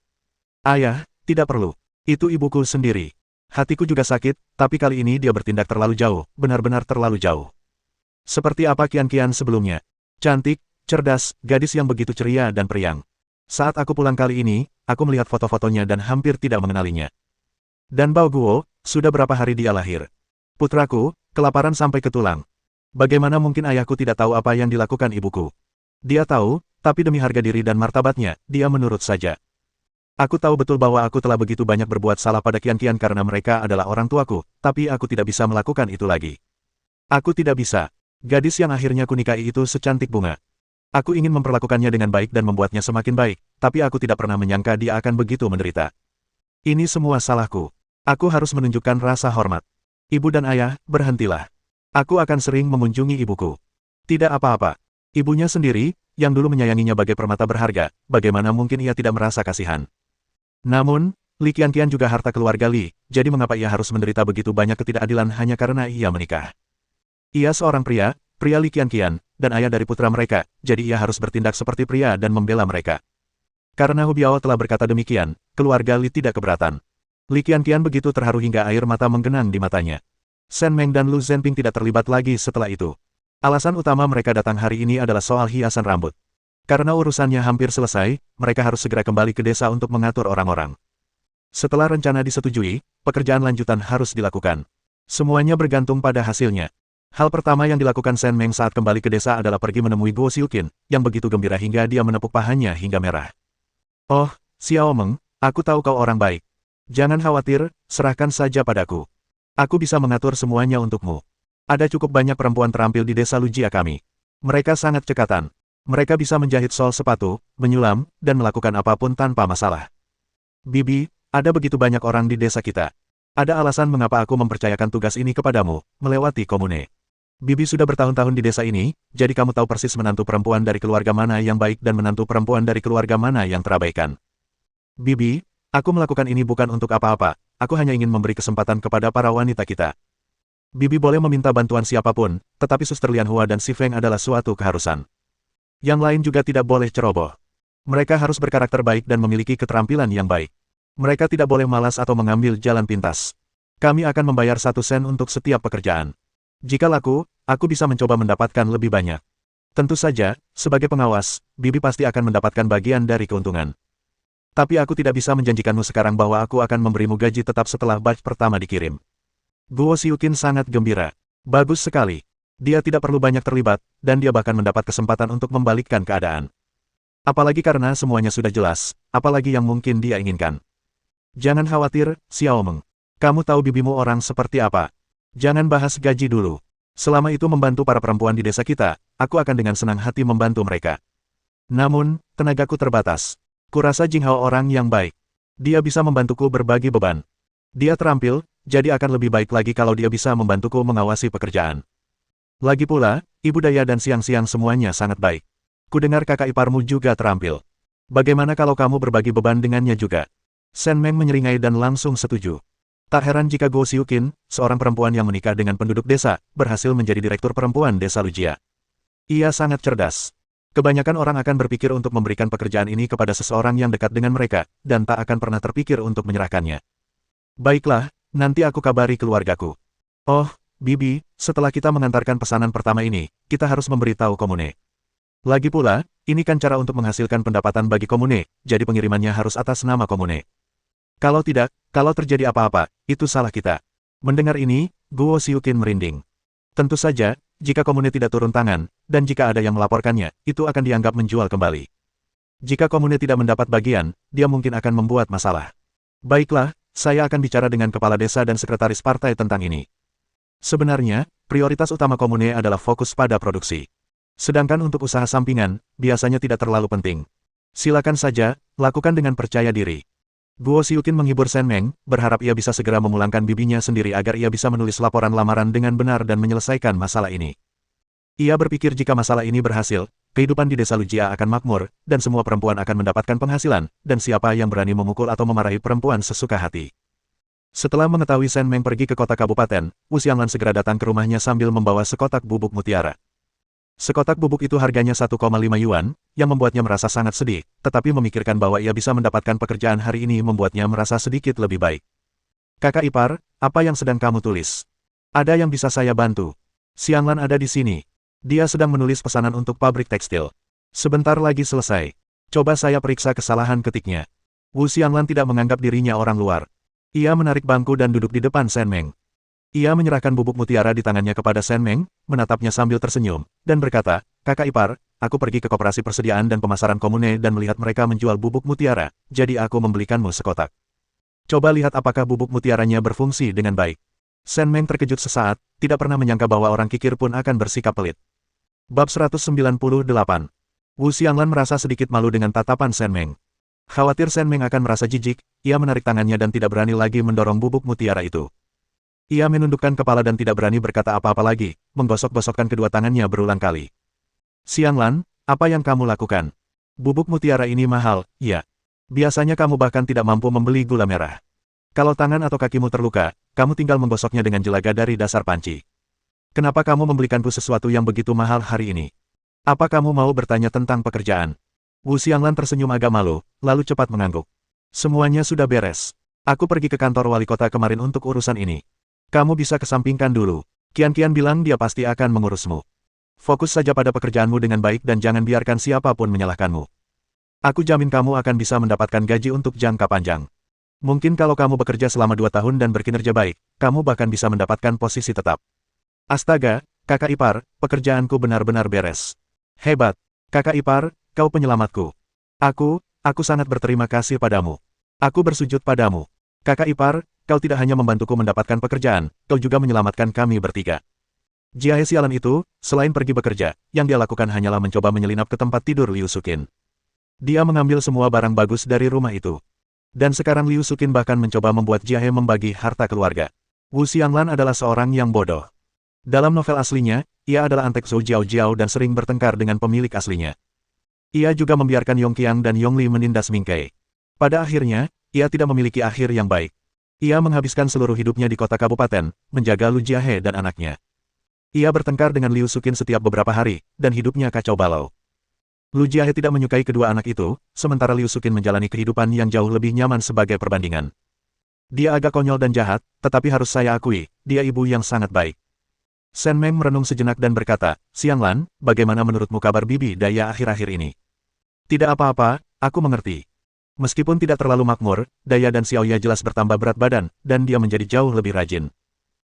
Ayah, tidak perlu. Itu ibuku sendiri. Hatiku juga sakit, tapi kali ini dia bertindak terlalu jauh, benar-benar terlalu jauh. Seperti apa Qianqian sebelumnya? Cantik, cerdas, gadis yang begitu ceria dan periang. Saat aku pulang kali ini, aku melihat foto-fotonya dan hampir tidak mengenalinya. Dan Bao Guo, sudah berapa hari dia lahir? Putraku, kelaparan sampai ke tulang. Bagaimana mungkin ayahku tidak tahu apa yang dilakukan ibuku? Dia tahu, tapi demi harga diri dan martabatnya, dia menurut saja. Aku tahu betul bahwa aku telah begitu banyak berbuat salah pada Qianqian karena mereka adalah orang tuaku, tapi aku tidak bisa melakukan itu lagi. Aku tidak bisa. Gadis yang akhirnya kunikahi itu secantik bunga. Aku ingin memperlakukannya dengan baik dan membuatnya semakin baik, tapi aku tidak pernah menyangka dia akan begitu menderita. Ini semua salahku. Aku harus menunjukkan rasa hormat. Ibu dan ayah, berhentilah. Aku akan sering mengunjungi ibuku. Tidak apa-apa. Ibunya sendiri, yang dulu menyayanginya bagai permata berharga, bagaimana mungkin ia tidak merasa kasihan. Namun, Li Qianqian juga harta keluarga Li, jadi mengapa ia harus menderita begitu banyak ketidakadilan hanya karena ia menikah? Ia seorang pria Li Qianqian, dan ayah dari putra mereka, jadi ia harus bertindak seperti pria dan membela mereka. Karena Hu Biao telah berkata demikian, keluarga Li tidak keberatan. Li Qianqian begitu terharu hingga air mata menggenang di matanya. Shen Meng dan Lu Zhenping tidak terlibat lagi setelah itu. Alasan utama mereka datang hari ini adalah soal hiasan rambut. Karena urusannya hampir selesai, mereka harus segera kembali ke desa untuk mengatur orang-orang. Setelah rencana disetujui, pekerjaan lanjutan harus dilakukan. Semuanya bergantung pada hasilnya. Hal pertama yang dilakukan Shen Meng saat kembali ke desa adalah pergi menemui Guo Xiuqin, yang begitu gembira hingga dia menepuk pahanya hingga merah. Oh, Xiao Meng, aku tahu kau orang baik. Jangan khawatir, serahkan saja padaku. Aku bisa mengatur semuanya untukmu. Ada cukup banyak perempuan terampil di desa Lujia kami. Mereka sangat cekatan. Mereka bisa menjahit sol sepatu, menyulam, dan melakukan apapun tanpa masalah. Bibi, ada begitu banyak orang di desa kita. Ada alasan mengapa aku mempercayakan tugas ini kepadamu, melewati komune. Bibi sudah bertahun-tahun di desa ini, jadi kamu tahu persis menantu perempuan dari keluarga mana yang baik dan menantu perempuan dari keluarga mana yang terabaikan. Bibi, aku melakukan ini bukan untuk apa-apa, aku hanya ingin memberi kesempatan kepada para wanita kita. Bibi boleh meminta bantuan siapapun, tetapi Suster Lian Hua dan Si Feng adalah suatu keharusan. Yang lain juga tidak boleh ceroboh. Mereka harus berkarakter baik dan memiliki keterampilan yang baik. Mereka tidak boleh malas atau mengambil jalan pintas. Kami akan membayar 1 sen untuk setiap pekerjaan. Jika laku, aku bisa mencoba mendapatkan lebih banyak. Tentu saja, sebagai pengawas, Bibi pasti akan mendapatkan bagian dari keuntungan. Tapi aku tidak bisa menjanjikanmu sekarang bahwa aku akan memberimu gaji tetap setelah batch pertama dikirim. Guo Xiuqin sangat gembira. Bagus sekali. Dia tidak perlu banyak terlibat, dan dia bahkan mendapat kesempatan untuk membalikkan keadaan. Apalagi karena semuanya sudah jelas, apalagi yang mungkin dia inginkan. Jangan khawatir, Xiao Meng. Kamu tahu bibimu orang seperti apa. Jangan bahas gaji dulu. Selama itu membantu para perempuan di desa kita, aku akan dengan senang hati membantu mereka. Namun, tenagaku terbatas. Kurasa Jing Hao orang yang baik. Dia bisa membantuku berbagi beban. Dia terampil, jadi akan lebih baik lagi kalau dia bisa membantuku mengawasi pekerjaan. Lagi pula, Ibu Daya dan Siang-Siang semuanya sangat baik. Kudengar kakak iparmu juga terampil. Bagaimana kalau kamu berbagi beban dengannya juga? Shen Meng menyeringai dan langsung setuju. Tak heran jika Guo Xiuqin, seorang perempuan yang menikah dengan penduduk desa, berhasil menjadi direktur perempuan desa Lujia. Ia sangat cerdas. Kebanyakan orang akan berpikir untuk memberikan pekerjaan ini kepada seseorang yang dekat dengan mereka, dan tak akan pernah terpikir untuk menyerahkannya. Baiklah, nanti aku kabari keluargaku. Oh, Bibi, setelah kita mengantarkan pesanan pertama ini, kita harus memberitahu komune. Lagi pula, ini kan cara untuk menghasilkan pendapatan bagi komune, jadi pengirimannya harus atas nama komune. Kalau tidak, kalau terjadi apa-apa, itu salah kita. Mendengar ini, Guo Xiuqin merinding. Tentu saja, jika komune tidak turun tangan, dan jika ada yang melaporkannya, itu akan dianggap menjual kembali. Jika komune tidak mendapat bagian, dia mungkin akan membuat masalah. Baiklah, saya akan bicara dengan kepala desa dan sekretaris partai tentang ini. Sebenarnya, prioritas utama komune adalah fokus pada produksi. Sedangkan untuk usaha sampingan, biasanya tidak terlalu penting. Silakan saja, lakukan dengan percaya diri. Guo Xiuqin menghibur Shen Meng, berharap ia bisa segera memulangkan bibinya sendiri agar ia bisa menulis laporan lamaran dengan benar dan menyelesaikan masalah ini. Ia berpikir jika masalah ini berhasil, kehidupan di desa Lujia akan makmur, dan semua perempuan akan mendapatkan penghasilan, dan siapa yang berani memukul atau memarahi perempuan sesuka hati. Setelah mengetahui Shen Meng pergi ke kota kabupaten, Wu Xianglan segera datang ke rumahnya sambil membawa sekotak bubuk mutiara. Sekotak bubuk itu harganya 1,5 yuan, yang membuatnya merasa sangat sedih, tetapi memikirkan bahwa ia bisa mendapatkan pekerjaan hari ini membuatnya merasa sedikit lebih baik. Kakak ipar, apa yang sedang kamu tulis? Ada yang bisa saya bantu? Xianglan ada di sini. Dia sedang menulis pesanan untuk pabrik tekstil. Sebentar lagi selesai. Coba saya periksa kesalahan ketiknya. Wu Xianglan tidak menganggap dirinya orang luar. Ia menarik bangku dan duduk di depan Shen Meng. Ia menyerahkan bubuk mutiara di tangannya kepada Shen Meng, menatapnya sambil tersenyum, dan berkata, Kakak ipar, aku pergi ke koperasi persediaan dan pemasaran komune dan melihat mereka menjual bubuk mutiara, jadi aku membelikanmu sekotak. Coba lihat apakah bubuk mutiaranya berfungsi dengan baik. Shen Meng terkejut sesaat, tidak pernah menyangka bahwa orang kikir pun akan bersikap pelit. Bab 198. Wu Xianglan merasa sedikit malu dengan tatapan Shen Meng. Khawatir Shen Meng akan merasa jijik, ia menarik tangannya dan tidak berani lagi mendorong bubuk mutiara itu. Ia menundukkan kepala dan tidak berani berkata apa-apa lagi, menggosok-gosokkan kedua tangannya berulang kali. Xianglan, apa yang kamu lakukan? Bubuk mutiara ini mahal, ya. Biasanya kamu bahkan tidak mampu membeli gula merah. Kalau tangan atau kakimu terluka, kamu tinggal menggosoknya dengan jelaga dari dasar panci. Kenapa kamu membelikanku sesuatu yang begitu mahal hari ini? Apa kamu mau bertanya tentang pekerjaan? Wu Xianglan tersenyum agak malu, lalu cepat mengangguk. Semuanya sudah beres. Aku pergi ke kantor wali kota kemarin untuk urusan ini. Kamu bisa kesampingkan dulu. Qian bilang dia pasti akan mengurusmu. Fokus saja pada pekerjaanmu dengan baik dan jangan biarkan siapapun menyalahkanmu. Aku jamin kamu akan bisa mendapatkan gaji untuk jangka panjang. Mungkin kalau kamu bekerja selama 2 tahun dan berkinerja baik, kamu bahkan bisa mendapatkan posisi tetap. Astaga, kakak ipar, pekerjaanku benar-benar beres. Hebat. Kakak ipar, kau penyelamatku. Aku sangat berterima kasih padamu. Aku bersujud padamu. Kakak ipar, kau tidak hanya membantuku mendapatkan pekerjaan, kau juga menyelamatkan kami bertiga. Jiahe sialan itu, selain pergi bekerja, yang dia lakukan hanyalah mencoba menyelinap ke tempat tidur Liu Sukin. Dia mengambil semua barang bagus dari rumah itu. Dan sekarang Liu Sukin bahkan mencoba membuat Jiahe membagi harta keluarga. Wu Xianglan adalah seorang yang bodoh. Dalam novel aslinya, ia adalah antek Zhou Jiao dan sering bertengkar dengan pemilik aslinya. Ia juga membiarkan Yong Qiang dan Yong Li menindas Ming Kei. Pada akhirnya, ia tidak memiliki akhir yang baik. Ia menghabiskan seluruh hidupnya di kota kabupaten, menjaga Lu Jiahe dan anaknya. Ia bertengkar dengan Liu Sukin setiap beberapa hari, dan hidupnya kacau balau. Lu Jiahe tidak menyukai kedua anak itu, sementara Liu Sukin menjalani kehidupan yang jauh lebih nyaman sebagai perbandingan. Dia agak konyol dan jahat, tetapi harus saya akui, dia ibu yang sangat baik. Shen Meng merenung sejenak dan berkata, Xianglan, bagaimana menurutmu kabar bibi Daya akhir-akhir ini? Tidak apa-apa, aku mengerti. Meskipun tidak terlalu makmur, Daya dan Xiaoya jelas bertambah berat badan, dan dia menjadi jauh lebih rajin.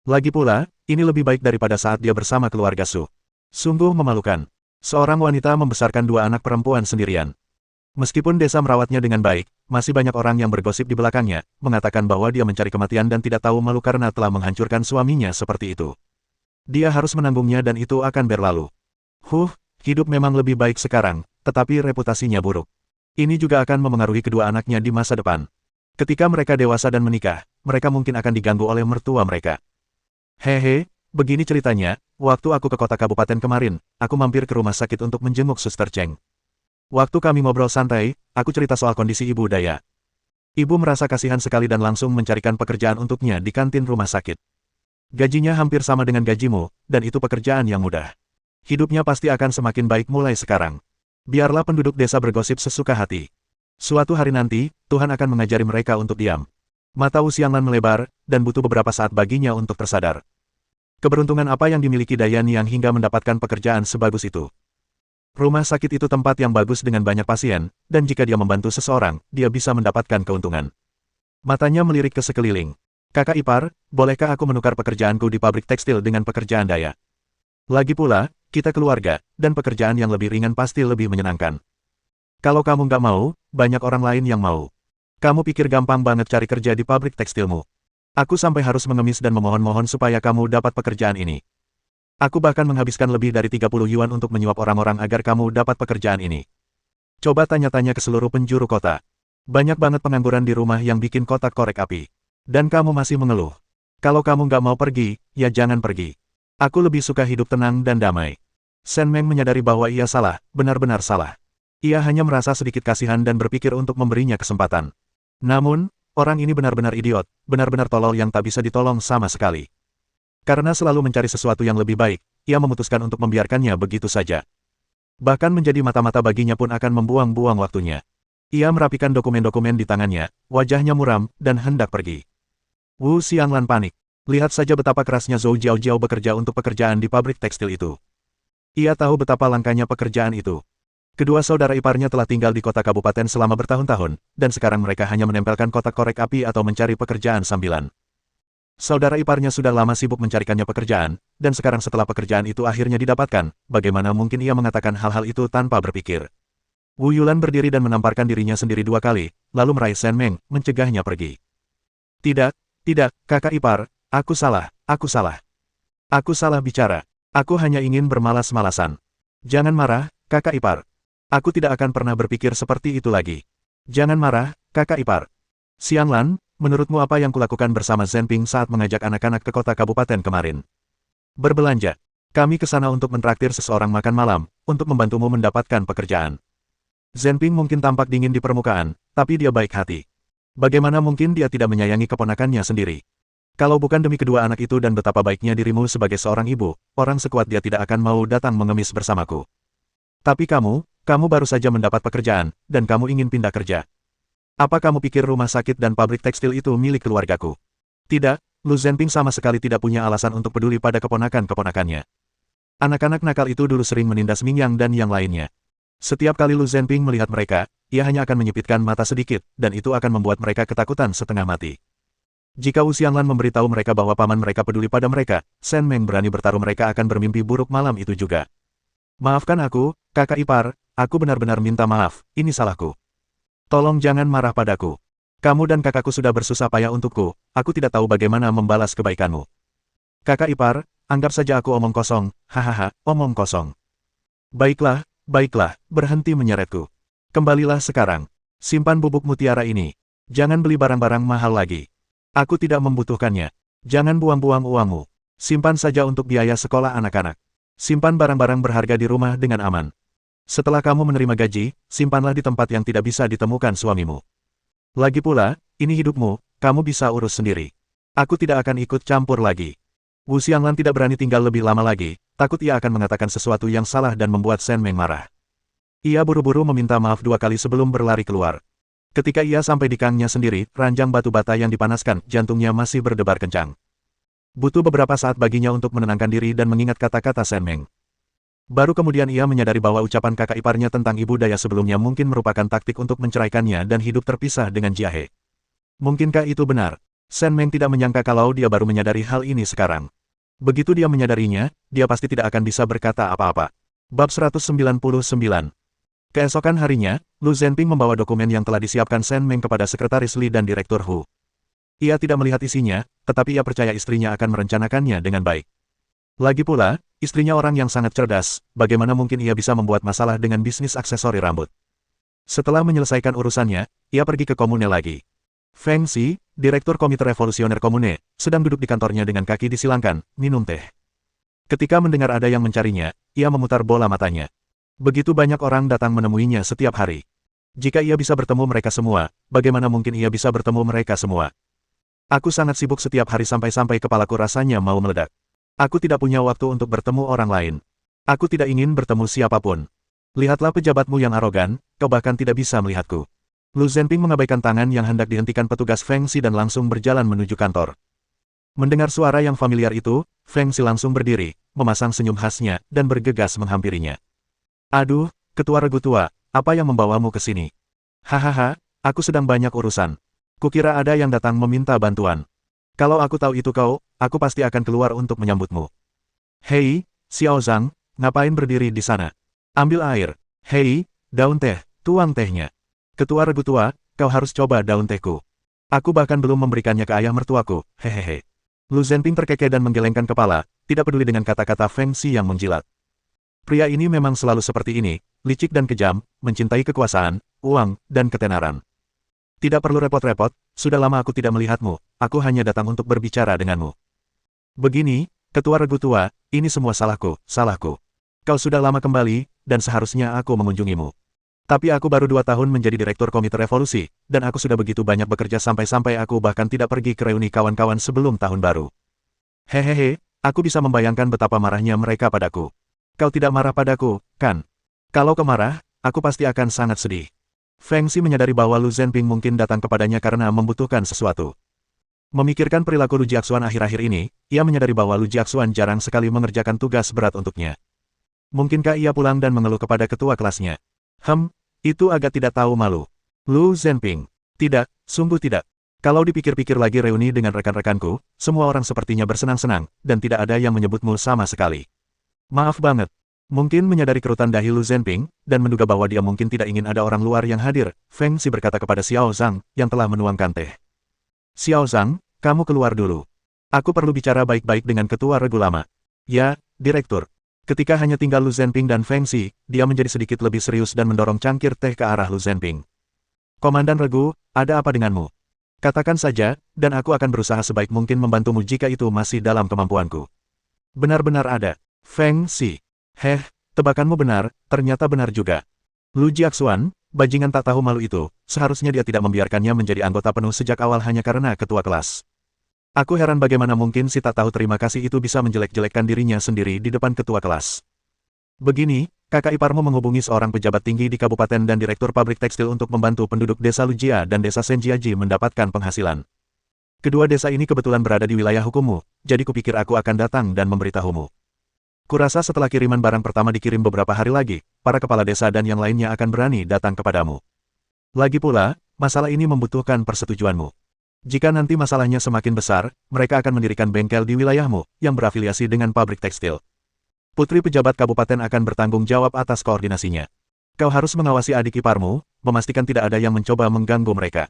Lagi pula, ini lebih baik daripada saat dia bersama keluarga Su. Sungguh memalukan. Seorang wanita membesarkan 2 anak perempuan sendirian. Meskipun desa merawatnya dengan baik, masih banyak orang yang bergosip di belakangnya, mengatakan bahwa dia mencari kematian dan tidak tahu malu karena telah menghancurkan suaminya seperti itu. Dia harus menanggungnya dan itu akan berlalu. Hidup memang lebih baik sekarang, tetapi reputasinya buruk. Ini juga akan memengaruhi kedua anaknya di masa depan. Ketika mereka dewasa dan menikah, mereka mungkin akan diganggu oleh mertua mereka. Hehe, begini ceritanya, waktu aku ke kota kabupaten kemarin, aku mampir ke rumah sakit untuk menjenguk Suster Cheng. Waktu kami ngobrol santai, aku cerita soal kondisi Ibu Daya. Ibu merasa kasihan sekali dan langsung mencarikan pekerjaan untuknya di kantin rumah sakit. Gajinya hampir sama dengan gajimu, dan itu pekerjaan yang mudah. Hidupnya pasti akan semakin baik mulai sekarang. Biarlah penduduk desa bergosip sesuka hati. Suatu hari nanti, Tuhan akan mengajari mereka untuk diam. Mata Xianglan melebar, dan butuh beberapa saat baginya untuk tersadar. Keberuntungan apa yang dimiliki Dayan yang hingga mendapatkan pekerjaan sebagus itu. Rumah sakit itu tempat yang bagus dengan banyak pasien, dan jika dia membantu seseorang, dia bisa mendapatkan keuntungan. Matanya melirik ke sekeliling. Kakak ipar, bolehkah aku menukar pekerjaanku di pabrik tekstil dengan pekerjaan Daya? Lagi pula, kita keluarga, dan pekerjaan yang lebih ringan pasti lebih menyenangkan. Kalau kamu nggak mau, banyak orang lain yang mau. Kamu pikir gampang banget cari kerja di pabrik tekstilmu. Aku sampai harus mengemis dan memohon-mohon supaya kamu dapat pekerjaan ini. Aku bahkan menghabiskan lebih dari 30 yuan untuk menyuap orang-orang agar kamu dapat pekerjaan ini. Coba tanya-tanya ke seluruh penjuru kota. Banyak banget pengangguran di rumah yang bikin kotak korek api. Dan kamu masih mengeluh. Kalau kamu nggak mau pergi, ya jangan pergi. Aku lebih suka hidup tenang dan damai. Shen Meng menyadari bahwa ia salah, benar-benar salah. Ia hanya merasa sedikit kasihan dan berpikir untuk memberinya kesempatan. Namun, orang ini benar-benar idiot, benar-benar tolol yang tak bisa ditolong sama sekali. Karena selalu mencari sesuatu yang lebih baik, ia memutuskan untuk membiarkannya begitu saja. Bahkan menjadi mata-mata baginya pun akan membuang-buang waktunya. Ia merapikan dokumen-dokumen di tangannya, wajahnya muram, dan hendak pergi. Wu Xianglan panik. Lihat saja betapa kerasnya Zhou Jiaojiao bekerja untuk pekerjaan di pabrik tekstil itu. Ia tahu betapa langkanya pekerjaan itu. Kedua saudara iparnya telah tinggal di kota kabupaten selama bertahun-tahun, dan sekarang mereka hanya menempelkan kotak korek api atau mencari pekerjaan sambilan. Saudara iparnya sudah lama sibuk mencarikannya pekerjaan, dan sekarang setelah pekerjaan itu akhirnya didapatkan, bagaimana mungkin ia mengatakan hal-hal itu tanpa berpikir. Wu Yulan berdiri dan menamparkan dirinya sendiri 2 kali, lalu meraih Shen Meng, mencegahnya pergi. Tidak, kakak ipar, aku salah. Aku salah bicara. Aku hanya ingin bermalas-malasan. Jangan marah, kakak ipar. Aku tidak akan pernah berpikir seperti itu lagi. Jangan marah, kakak ipar. Xianglan, menurutmu apa yang kulakukan bersama Zhenping saat mengajak anak-anak ke kota kabupaten kemarin? Berbelanja. Kami ke sana untuk mentraktir seseorang makan malam, untuk membantumu mendapatkan pekerjaan. Zhenping mungkin tampak dingin di permukaan, tapi dia baik hati. Bagaimana mungkin dia tidak menyayangi keponakannya sendiri? Kalau bukan demi kedua anak itu dan betapa baiknya dirimu sebagai seorang ibu, orang sekuat dia tidak akan mau datang mengemis bersamaku. Tapi kamu baru saja mendapat pekerjaan, dan kamu ingin pindah kerja. Apa kamu pikir rumah sakit dan pabrik tekstil itu milik keluargaku? Tidak, Lu Zhenping sama sekali tidak punya alasan untuk peduli pada keponakan-keponakannya. Anak-anak nakal itu dulu sering menindas Mingyang dan yang lainnya. Setiap kali Lu Zhenping melihat mereka, ia hanya akan menyipitkan mata sedikit, dan itu akan membuat mereka ketakutan setengah mati. Jika Wu Xianglan memberitahu mereka bahwa paman mereka peduli pada mereka, Shen Meng berani bertaruh mereka akan bermimpi buruk malam itu juga. Maafkan aku, kakak ipar, aku benar-benar minta maaf, ini salahku. Tolong jangan marah padaku. Kamu dan kakakku sudah bersusah payah untukku, aku tidak tahu bagaimana membalas kebaikanmu. Kakak ipar, anggap saja aku omong kosong, hahaha, omong kosong. Baiklah, berhenti menyeretku. Kembalilah sekarang. Simpan bubuk mutiara ini. Jangan beli barang-barang mahal lagi. Aku tidak membutuhkannya. Jangan buang-buang uangmu. Simpan saja untuk biaya sekolah anak-anak. Simpan barang-barang berharga di rumah dengan aman. Setelah kamu menerima gaji, simpanlah di tempat yang tidak bisa ditemukan suamimu. Lagi pula, ini hidupmu, kamu bisa urus sendiri. Aku tidak akan ikut campur lagi. Wu Xianglan tidak berani tinggal lebih lama lagi, takut ia akan mengatakan sesuatu yang salah dan membuat Shen Meng marah. Ia buru-buru meminta maaf 2 kali sebelum berlari keluar. Ketika ia sampai di kangnya sendiri, ranjang batu bata yang dipanaskan, jantungnya masih berdebar kencang. Butuh beberapa saat baginya untuk menenangkan diri dan mengingat kata-kata Shen Meng. Baru kemudian ia menyadari bahwa ucapan kakak iparnya tentang ibu Daya sebelumnya mungkin merupakan taktik untuk menceraikannya dan hidup terpisah dengan Jiahe. Mungkinkah itu benar? Shen Meng tidak menyangka kalau dia baru menyadari hal ini sekarang. Begitu dia menyadarinya, dia pasti tidak akan bisa berkata apa-apa. Bab 199. Keesokan harinya, Lu Zhenping membawa dokumen yang telah disiapkan Shen Meng kepada Sekretaris Li dan Direktur Hu. Ia tidak melihat isinya, tetapi ia percaya istrinya akan merencanakannya dengan baik. Lagi pula, istrinya orang yang sangat cerdas, bagaimana mungkin ia bisa membuat masalah dengan bisnis aksesori rambut. Setelah menyelesaikan urusannya, ia pergi ke komune lagi. Feng Xi, Direktur Komite Revolusioner Komune, sedang duduk di kantornya dengan kaki disilangkan, minum teh. Ketika mendengar ada yang mencarinya, ia memutar bola matanya. Begitu banyak orang datang menemuinya setiap hari. Jika ia bisa bertemu mereka semua, bagaimana mungkin ia bisa bertemu mereka semua? Aku sangat sibuk setiap hari sampai-sampai kepalaku rasanya mau meledak. Aku tidak punya waktu untuk bertemu orang lain. Aku tidak ingin bertemu siapapun. Lihatlah pejabatmu yang arogan, kau bahkan tidak bisa melihatku. Lu Zhenping mengabaikan tangan yang hendak dihentikan petugas Feng Xi dan langsung berjalan menuju kantor. Mendengar suara yang familiar itu, Feng Xi langsung berdiri, memasang senyum khasnya, dan bergegas menghampirinya. Aduh, ketua regu tua, apa yang membawamu ke sini? Hahaha, aku sedang banyak urusan. Kukira ada yang datang meminta bantuan. Kalau aku tahu itu kau, aku pasti akan keluar untuk menyambutmu. Hei, Xiao Zhang, ngapain berdiri di sana? Ambil air. Hei, daun teh, tuang tehnya. Ketua regu tua, kau harus coba daun tehku. Aku bahkan belum memberikannya ke ayah mertuaku, hehehe. Lu Zhenping terkekeh dan menggelengkan kepala, tidak peduli dengan kata-kata Feng Xi yang menjilat. Pria ini memang selalu seperti ini, licik dan kejam, mencintai kekuasaan, uang, dan ketenaran. Tidak perlu repot-repot, sudah lama aku tidak melihatmu, aku hanya datang untuk berbicara denganmu. Begini, ketua regu tua, ini semua salahku, salahku. Kau sudah lama kembali, dan seharusnya aku mengunjungimu. Tapi aku baru 2 tahun menjadi Direktur Komite Revolusi, dan aku sudah begitu banyak bekerja sampai-sampai aku bahkan tidak pergi ke reuni kawan-kawan sebelum tahun baru. Hehehe, aku bisa membayangkan betapa marahnya mereka padaku. Kau tidak marah padaku, kan? Kalau kau marah, aku pasti akan sangat sedih. Feng Xi menyadari bahwa Lu Zhenping mungkin datang kepadanya karena membutuhkan sesuatu. Memikirkan perilaku Lu Jiaxuan akhir-akhir ini, ia menyadari bahwa Lu Jiaxuan jarang sekali mengerjakan tugas berat untuknya. Mungkinkah ia pulang dan mengeluh kepada ketua kelasnya? Itu agak tidak tahu malu. Lu Zhenping. Tidak, sungguh tidak. Kalau dipikir-pikir lagi reuni dengan rekan-rekanku, semua orang sepertinya bersenang-senang, dan tidak ada yang menyebutmu sama sekali. Maaf banget. Mungkin menyadari kerutan dahi Lu Zhenping, dan menduga bahwa dia mungkin tidak ingin ada orang luar yang hadir, Feng Xi berkata kepada Xiao Zhang, yang telah menuangkan teh. Xiao Zhang, kamu keluar dulu. Aku perlu bicara baik-baik dengan ketua regu lama. Ya, Direktur. Ketika hanya tinggal Lu Zhenping dan Feng Xi, dia menjadi sedikit lebih serius dan mendorong cangkir teh ke arah Lu Zhenping. Komandan regu, ada apa denganmu? Katakan saja, dan aku akan berusaha sebaik mungkin membantumu jika itu masih dalam kemampuanku. Benar-benar ada. Feng Xi. Tebakanmu benar, ternyata benar juga. Lu Jiaxuan, bajingan tak tahu malu itu, seharusnya dia tidak membiarkannya menjadi anggota penuh sejak awal hanya karena ketua kelas. Aku heran bagaimana mungkin si tak tahu terima kasih itu bisa menjelek-jelekkan dirinya sendiri di depan ketua kelas. Begini, kakak iparmu menghubungi seorang pejabat tinggi di kabupaten dan direktur pabrik tekstil untuk membantu penduduk desa Lujia dan desa Senjiaji mendapatkan penghasilan. Kedua desa ini kebetulan berada di wilayah hukummu, jadi kupikir aku akan datang dan memberitahumu. Kurasa setelah kiriman barang pertama dikirim beberapa hari lagi, para kepala desa dan yang lainnya akan berani datang kepadamu. Lagi pula, masalah ini membutuhkan persetujuanmu. Jika nanti masalahnya semakin besar, mereka akan mendirikan bengkel di wilayahmu, yang berafiliasi dengan pabrik tekstil. Putri pejabat kabupaten akan bertanggung jawab atas koordinasinya. Kau harus mengawasi adik iparmu, memastikan tidak ada yang mencoba mengganggu mereka.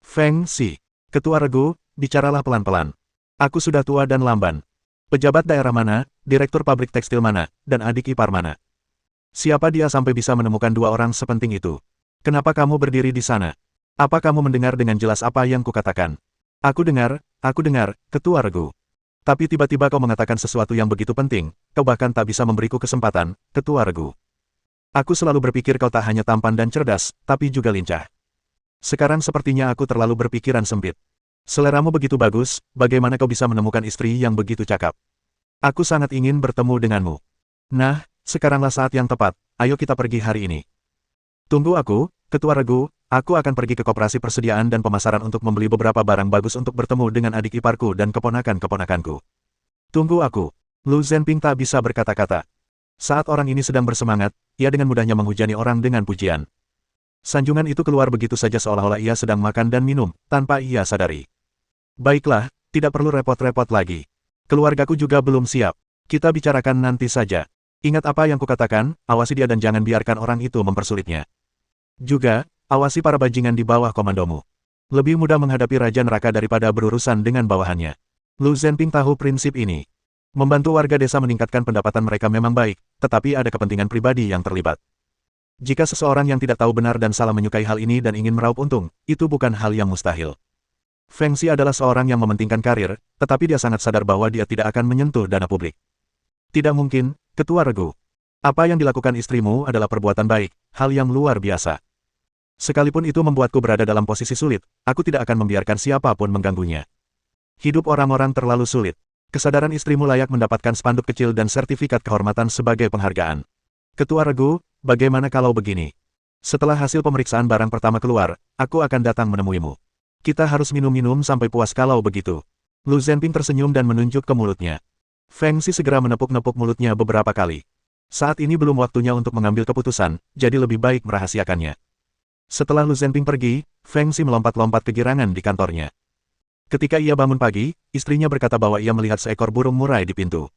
Feng Xi. Ketua regu, bicaralah pelan-pelan. Aku sudah tua dan lamban. Pejabat daerah mana, direktur pabrik tekstil mana, dan adik ipar mana? Siapa dia sampai bisa menemukan dua orang sepenting itu? Kenapa kamu berdiri di sana? Apa kamu mendengar dengan jelas apa yang kukatakan? Aku dengar, ketua regu. Tapi tiba-tiba kau mengatakan sesuatu yang begitu penting, kau bahkan tak bisa memberiku kesempatan, ketua regu. Aku selalu berpikir kau tak hanya tampan dan cerdas, tapi juga lincah. Sekarang sepertinya aku terlalu berpikiran sempit. Seleramu begitu bagus, bagaimana kau bisa menemukan istri yang begitu cakap? Aku sangat ingin bertemu denganmu. Nah, sekaranglah saat yang tepat, ayo kita pergi hari ini. Tunggu aku, ketua regu, aku akan pergi ke koperasi persediaan dan pemasaran untuk membeli beberapa barang bagus untuk bertemu dengan adik iparku dan keponakan-keponakanku. Tunggu aku. Lu Zhenping tak bisa berkata-kata. Saat orang ini sedang bersemangat, ia dengan mudahnya menghujani orang dengan pujian. Sanjungan itu keluar begitu saja seolah-olah ia sedang makan dan minum, tanpa ia sadari. Baiklah, tidak perlu repot-repot lagi. Keluargaku juga belum siap. Kita bicarakan nanti saja. Ingat apa yang kukatakan, awasi dia dan jangan biarkan orang itu mempersulitnya. Juga, awasi para bajingan di bawah komandomu. Lebih mudah menghadapi Raja Neraka daripada berurusan dengan bawahannya. Lu Zhenping tahu prinsip ini. Membantu warga desa meningkatkan pendapatan mereka memang baik, tetapi ada kepentingan pribadi yang terlibat. Jika seseorang yang tidak tahu benar dan salah menyukai hal ini dan ingin meraup untung, itu bukan hal yang mustahil. Feng Xi adalah seorang yang mementingkan karir, tetapi dia sangat sadar bahwa dia tidak akan menyentuh dana publik. Tidak mungkin, Ketua Regu. Apa yang dilakukan istrimu adalah perbuatan baik, hal yang luar biasa. Sekalipun itu membuatku berada dalam posisi sulit, aku tidak akan membiarkan siapapun mengganggunya. Hidup orang-orang terlalu sulit. Kesadaran istrimu layak mendapatkan spanduk kecil dan sertifikat kehormatan sebagai penghargaan. Ketua Regu, bagaimana kalau begini? Setelah hasil pemeriksaan barang pertama keluar, aku akan datang menemuimu. Kita harus minum-minum sampai puas kalau begitu. Lu Zhenping tersenyum dan menunjuk ke mulutnya. Feng Xi segera menepuk-nepuk mulutnya beberapa kali. Saat ini belum waktunya untuk mengambil keputusan, jadi lebih baik merahasiakannya. Setelah Lu Zhenping pergi, Feng Xi melompat-lompat kegirangan di kantornya. Ketika ia bangun pagi, istrinya berkata bahwa ia melihat seekor burung murai di pintu.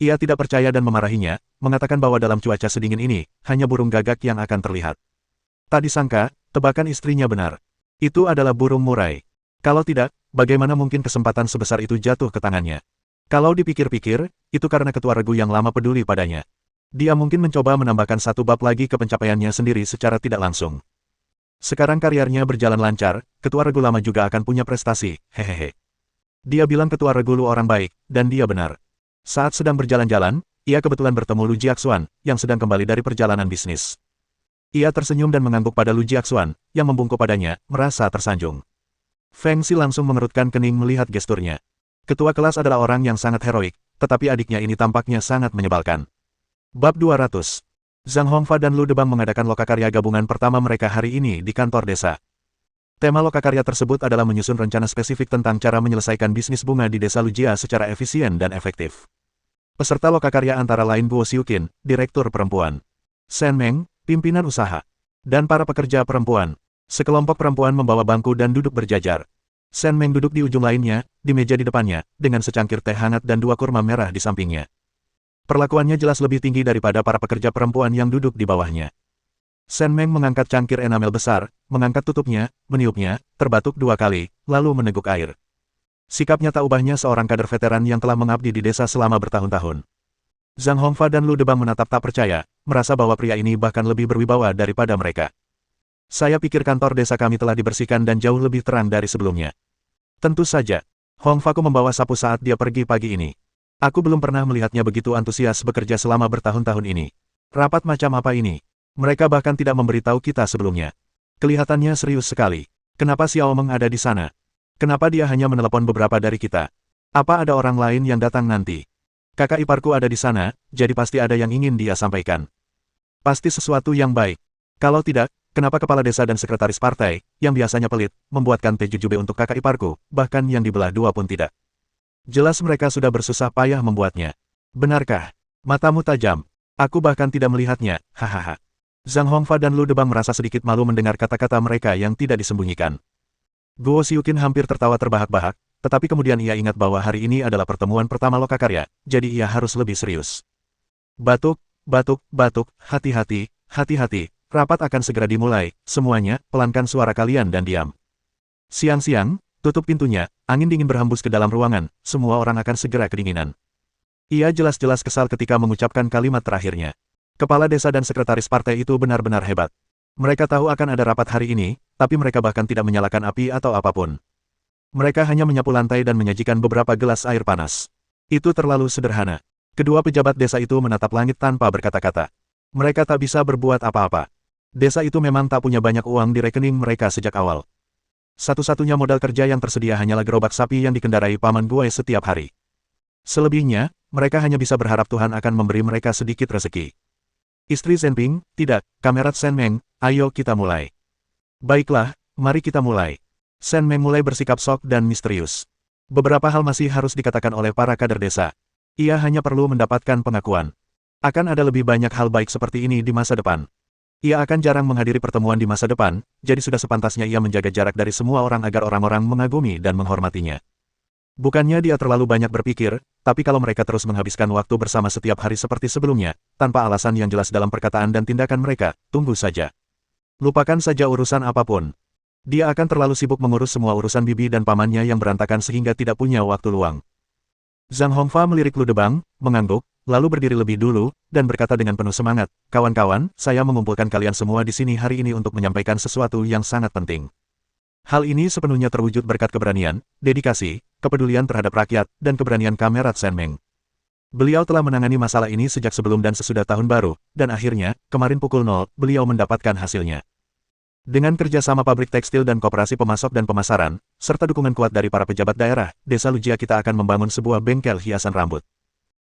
Ia tidak percaya dan memarahinya, mengatakan bahwa dalam cuaca sedingin ini, hanya burung gagak yang akan terlihat. Tak disangka, tebakan istrinya benar. Itu adalah burung murai. Kalau tidak, bagaimana mungkin kesempatan sebesar itu jatuh ke tangannya? Kalau dipikir-pikir, itu karena Ketua Regu yang lama peduli padanya. Dia mungkin mencoba menambahkan satu bab lagi ke pencapaiannya sendiri secara tidak langsung. Sekarang karirnya berjalan lancar, Ketua Regu lama juga akan punya prestasi, hehehe. Dia bilang Ketua Regu lu orang baik, dan dia benar. Saat sedang berjalan-jalan, ia kebetulan bertemu Lu Jiaxuan, yang sedang kembali dari perjalanan bisnis. Ia tersenyum dan mengangguk pada Lu Jiaxuan, yang membungkuk padanya, merasa tersanjung. Feng Xi langsung mengerutkan kening melihat gesturnya. Ketua kelas adalah orang yang sangat heroik, tetapi adiknya ini tampaknya sangat menyebalkan. Bab 200. Zhang Hongfa dan Lu Debang mengadakan lokakarya gabungan pertama mereka hari ini di kantor desa. Tema lokakarya tersebut adalah menyusun rencana spesifik tentang cara menyelesaikan bisnis bunga di desa Lujia secara efisien dan efektif. Peserta lokakarya antara lain Guo Xiuqin, Direktur Perempuan, Shen Meng, Pimpinan Usaha, dan para pekerja perempuan. Sekelompok perempuan membawa bangku dan duduk berjajar. Shen Meng duduk di ujung lainnya, di meja di depannya, dengan secangkir teh hangat dan 2 kurma merah di sampingnya. Perlakuannya jelas lebih tinggi daripada para pekerja perempuan yang duduk di bawahnya. Shen Meng mengangkat cangkir enamel besar, mengangkat tutupnya, meniupnya, terbatuk 2 kali, lalu meneguk air. Sikapnya tak ubahnya seorang kader veteran yang telah mengabdi di desa selama bertahun-tahun. Zhang Hongfa dan Lu Debang menatap tak percaya, merasa bahwa pria ini bahkan lebih berwibawa daripada mereka. Saya pikir kantor desa kami telah dibersihkan dan jauh lebih terang dari sebelumnya. Tentu saja. Hongfaku membawa sapu saat dia pergi pagi ini. Aku belum pernah melihatnya begitu antusias bekerja selama bertahun-tahun ini. Rapat macam apa ini? Mereka bahkan tidak memberitahu kita sebelumnya. Kelihatannya serius sekali. Kenapa Xiao Meng ada di sana? Kenapa dia hanya menelepon beberapa dari kita? Apa ada orang lain yang datang nanti? Kakak iparku ada di sana, jadi pasti ada yang ingin dia sampaikan. Pasti sesuatu yang baik. Kalau tidak, kenapa kepala desa dan sekretaris partai, yang biasanya pelit, membuatkan teh jujube untuk kakak iparku, bahkan yang dibelah 2 pun tidak? Jelas mereka sudah bersusah payah membuatnya. Benarkah? Matamu tajam. Aku bahkan tidak melihatnya, hahaha. Zhang Hongfa dan Lu Debang merasa sedikit malu mendengar kata-kata mereka yang tidak disembunyikan. Guo Xiuqin hampir tertawa terbahak-bahak, tetapi kemudian ia ingat bahwa hari ini adalah pertemuan pertama lokakarya, jadi ia harus lebih serius. Batuk, batuk, batuk, hati-hati, hati-hati, rapat akan segera dimulai, semuanya, pelankan suara kalian dan diam. Siang-siang, tutup pintunya, angin dingin berhembus ke dalam ruangan, semua orang akan segera kedinginan. Ia jelas-jelas kesal ketika mengucapkan kalimat terakhirnya. Kepala desa dan sekretaris partai itu benar-benar hebat. Mereka tahu akan ada rapat hari ini, tapi mereka bahkan tidak menyalakan api atau apapun. Mereka hanya menyapu lantai dan menyajikan beberapa gelas air panas. Itu terlalu sederhana. Kedua pejabat desa itu menatap langit tanpa berkata-kata. Mereka tak bisa berbuat apa-apa. Desa itu memang tak punya banyak uang di rekening mereka sejak awal. Satu-satunya modal kerja yang tersedia hanyalah gerobak sapi yang dikendarai Paman Gue setiap hari. Selebihnya, mereka hanya bisa berharap Tuhan akan memberi mereka sedikit rezeki. Istri Zhenping, tidak, Kamerat Shen Meng, ayo kita mulai. Baiklah, mari kita mulai. Shen Meng mulai bersikap sok dan misterius. Beberapa hal masih harus dikatakan oleh para kader desa. Ia hanya perlu mendapatkan pengakuan. Akan ada lebih banyak hal baik seperti ini di masa depan. Ia akan jarang menghadiri pertemuan di masa depan, jadi sudah sepantasnya ia menjaga jarak dari semua orang agar orang-orang mengagumi dan menghormatinya. Bukannya dia terlalu banyak berpikir, tapi kalau mereka terus menghabiskan waktu bersama setiap hari seperti sebelumnya, tanpa alasan yang jelas dalam perkataan dan tindakan mereka, tunggu saja. Lupakan saja urusan apapun. Dia akan terlalu sibuk mengurus semua urusan bibi dan pamannya yang berantakan sehingga tidak punya waktu luang. Zhang Hongfa melirik Lu Debang, mengangguk, lalu berdiri lebih dulu, dan berkata dengan penuh semangat, "Kawan-kawan, saya mengumpulkan kalian semua di sini hari ini untuk menyampaikan sesuatu yang sangat penting. Hal ini sepenuhnya terwujud berkat keberanian, dedikasi, kepedulian terhadap rakyat, dan keberanian Kamerat Sen Meng. Beliau telah menangani masalah ini sejak sebelum dan sesudah tahun baru, dan akhirnya, kemarin pukul 0, beliau mendapatkan hasilnya. Dengan kerjasama pabrik tekstil dan koperasi pemasok dan pemasaran, serta dukungan kuat dari para pejabat daerah, Desa Lujia kita akan membangun sebuah bengkel hiasan rambut."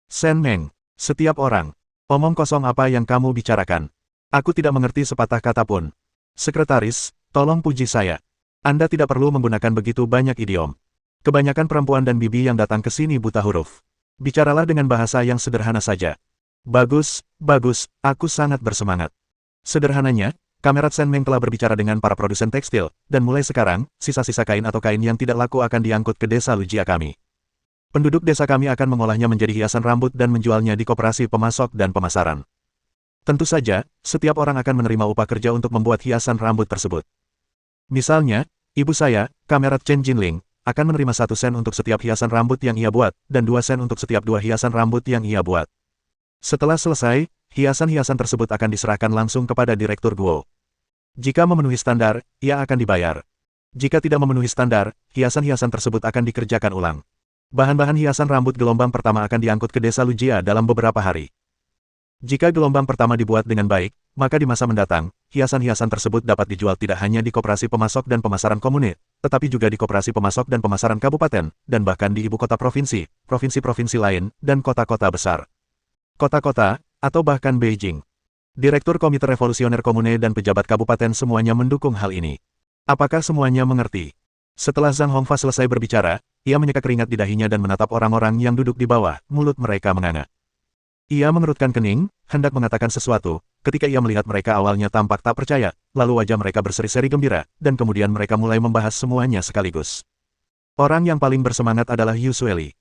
Sen Meng, setiap orang. Omong kosong apa yang kamu bicarakan? Aku tidak mengerti sepatah kata pun. Sekretaris, tolong puji saya. Anda tidak perlu menggunakan begitu banyak idiom. Kebanyakan perempuan dan bibi yang datang ke sini buta huruf. Bicaralah dengan bahasa yang sederhana saja. Bagus, bagus, aku sangat bersemangat. Sederhananya, Kamerat Sen Meng telah berbicara dengan para produsen tekstil, dan mulai sekarang, sisa-sisa kain atau kain yang tidak laku akan diangkut ke desa Lujia kami. Penduduk desa kami akan mengolahnya menjadi hiasan rambut dan menjualnya di koperasi pemasok dan pemasaran. Tentu saja, setiap orang akan menerima upah kerja untuk membuat hiasan rambut tersebut. Misalnya, ibu saya, Kamerat Chen Jinling, akan menerima 1 sen untuk setiap hiasan rambut yang ia buat, dan 2 sen untuk setiap 2 hiasan rambut yang ia buat. Setelah selesai, hiasan-hiasan tersebut akan diserahkan langsung kepada Direktur Guo. Jika memenuhi standar, ia akan dibayar. Jika tidak memenuhi standar, hiasan-hiasan tersebut akan dikerjakan ulang. Bahan-bahan hiasan rambut gelombang pertama akan diangkut ke desa Lujia dalam beberapa hari. Jika gelombang pertama dibuat dengan baik, maka di masa mendatang, hiasan-hiasan tersebut dapat dijual tidak hanya di koperasi pemasok dan pemasaran komunit, tetapi juga di koperasi pemasok dan pemasaran kabupaten, dan bahkan di ibu kota provinsi, provinsi-provinsi lain, dan kota-kota besar. Kota-kota, atau bahkan Beijing. Direktur Komite Revolusioner Komune dan pejabat kabupaten semuanya mendukung hal ini. Apakah semuanya mengerti? Setelah Zhang Hongfa selesai berbicara, ia menyeka keringat di dahinya dan menatap orang-orang yang duduk di bawah, mulut mereka menganga. Ia mengerutkan kening, hendak mengatakan sesuatu, ketika ia melihat mereka awalnya tampak tak percaya, lalu wajah mereka berseri-seri gembira, dan kemudian mereka mulai membahas semuanya sekaligus. Orang yang paling bersemangat adalah Yu Sueli.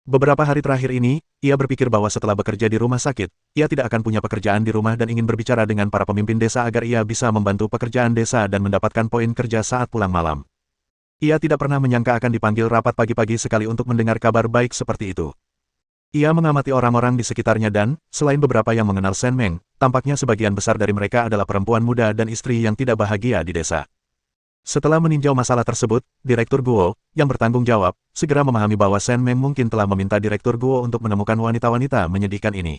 Beberapa hari terakhir ini, ia berpikir bahwa setelah bekerja di rumah sakit, ia tidak akan punya pekerjaan di rumah dan ingin berbicara dengan para pemimpin desa agar ia bisa membantu pekerjaan desa dan mendapatkan poin kerja saat pulang malam. Ia tidak pernah menyangka akan dipanggil rapat pagi-pagi sekali untuk mendengar kabar baik seperti itu. Ia mengamati orang-orang di sekitarnya dan, selain beberapa yang mengenal Sen Meng, tampaknya sebagian besar dari mereka adalah perempuan muda dan istri yang tidak bahagia di desa. Setelah meninjau masalah tersebut, Direktur Guo, yang bertanggung jawab, segera memahami bahwa Sen Meng mungkin telah meminta Direktur Guo untuk menemukan wanita-wanita menyedihkan ini.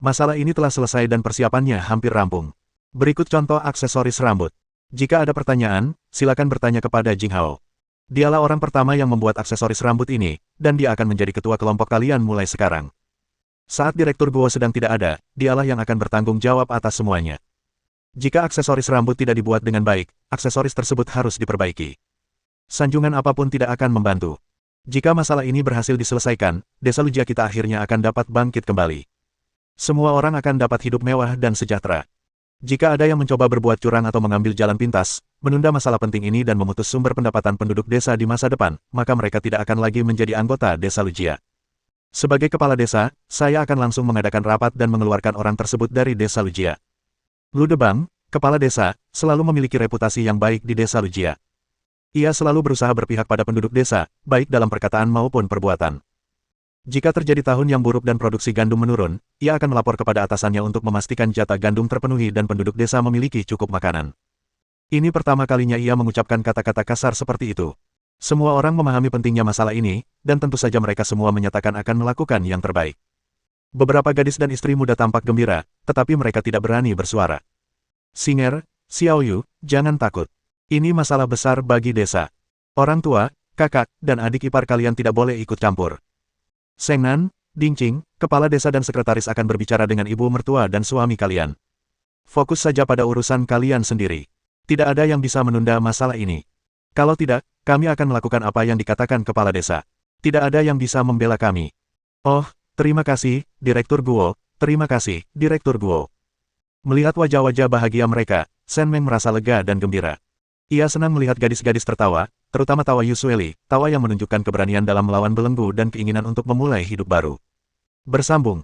Masalah ini telah selesai dan persiapannya hampir rampung. Berikut contoh aksesoris rambut. Jika ada pertanyaan, silakan bertanya kepada Jing Hao. Dialah orang pertama yang membuat aksesoris rambut ini, dan dia akan menjadi ketua kelompok kalian mulai sekarang. Saat Direktur Guo sedang tidak ada, dialah yang akan bertanggung jawab atas semuanya. Jika aksesoris rambut tidak dibuat dengan baik, aksesoris tersebut harus diperbaiki. Sanjungan apapun tidak akan membantu. Jika masalah ini berhasil diselesaikan, desa Lujia kita akhirnya akan dapat bangkit kembali. Semua orang akan dapat hidup mewah dan sejahtera. Jika ada yang mencoba berbuat curang atau mengambil jalan pintas, menunda masalah penting ini dan memutus sumber pendapatan penduduk desa di masa depan, maka mereka tidak akan lagi menjadi anggota desa Lujia. Sebagai kepala desa, saya akan langsung mengadakan rapat dan mengeluarkan orang tersebut dari desa Lujia. Lu Debang, kepala desa, selalu memiliki reputasi yang baik di desa Lujia. Ia selalu berusaha berpihak pada penduduk desa, baik dalam perkataan maupun perbuatan. Jika terjadi tahun yang buruk dan produksi gandum menurun, ia akan melapor kepada atasannya untuk memastikan jatah gandum terpenuhi dan penduduk desa memiliki cukup makanan. Ini pertama kalinya ia mengucapkan kata-kata kasar seperti itu. Semua orang memahami pentingnya masalah ini, dan tentu saja mereka semua menyatakan akan melakukan yang terbaik. Beberapa gadis dan istri muda tampak gembira, tetapi mereka tidak berani bersuara. Singer, Xiao Yu, jangan takut. Ini masalah besar bagi desa. Orang tua, kakak, dan adik ipar kalian tidak boleh ikut campur. Seng Nan, Ding Qing, kepala desa dan sekretaris akan berbicara dengan ibu mertua dan suami kalian. Fokus saja pada urusan kalian sendiri. Tidak ada yang bisa menunda masalah ini. Kalau tidak, kami akan melakukan apa yang dikatakan kepala desa. Tidak ada yang bisa membela kami. Oh, terima kasih, Direktur Guo, terima kasih, Direktur Guo. Melihat wajah-wajah bahagia mereka, Sen Meng merasa lega dan gembira. Ia senang melihat gadis-gadis tertawa, terutama tawa Yusueli, tawa yang menunjukkan keberanian dalam melawan belenggu dan keinginan untuk memulai hidup baru. Bersambung,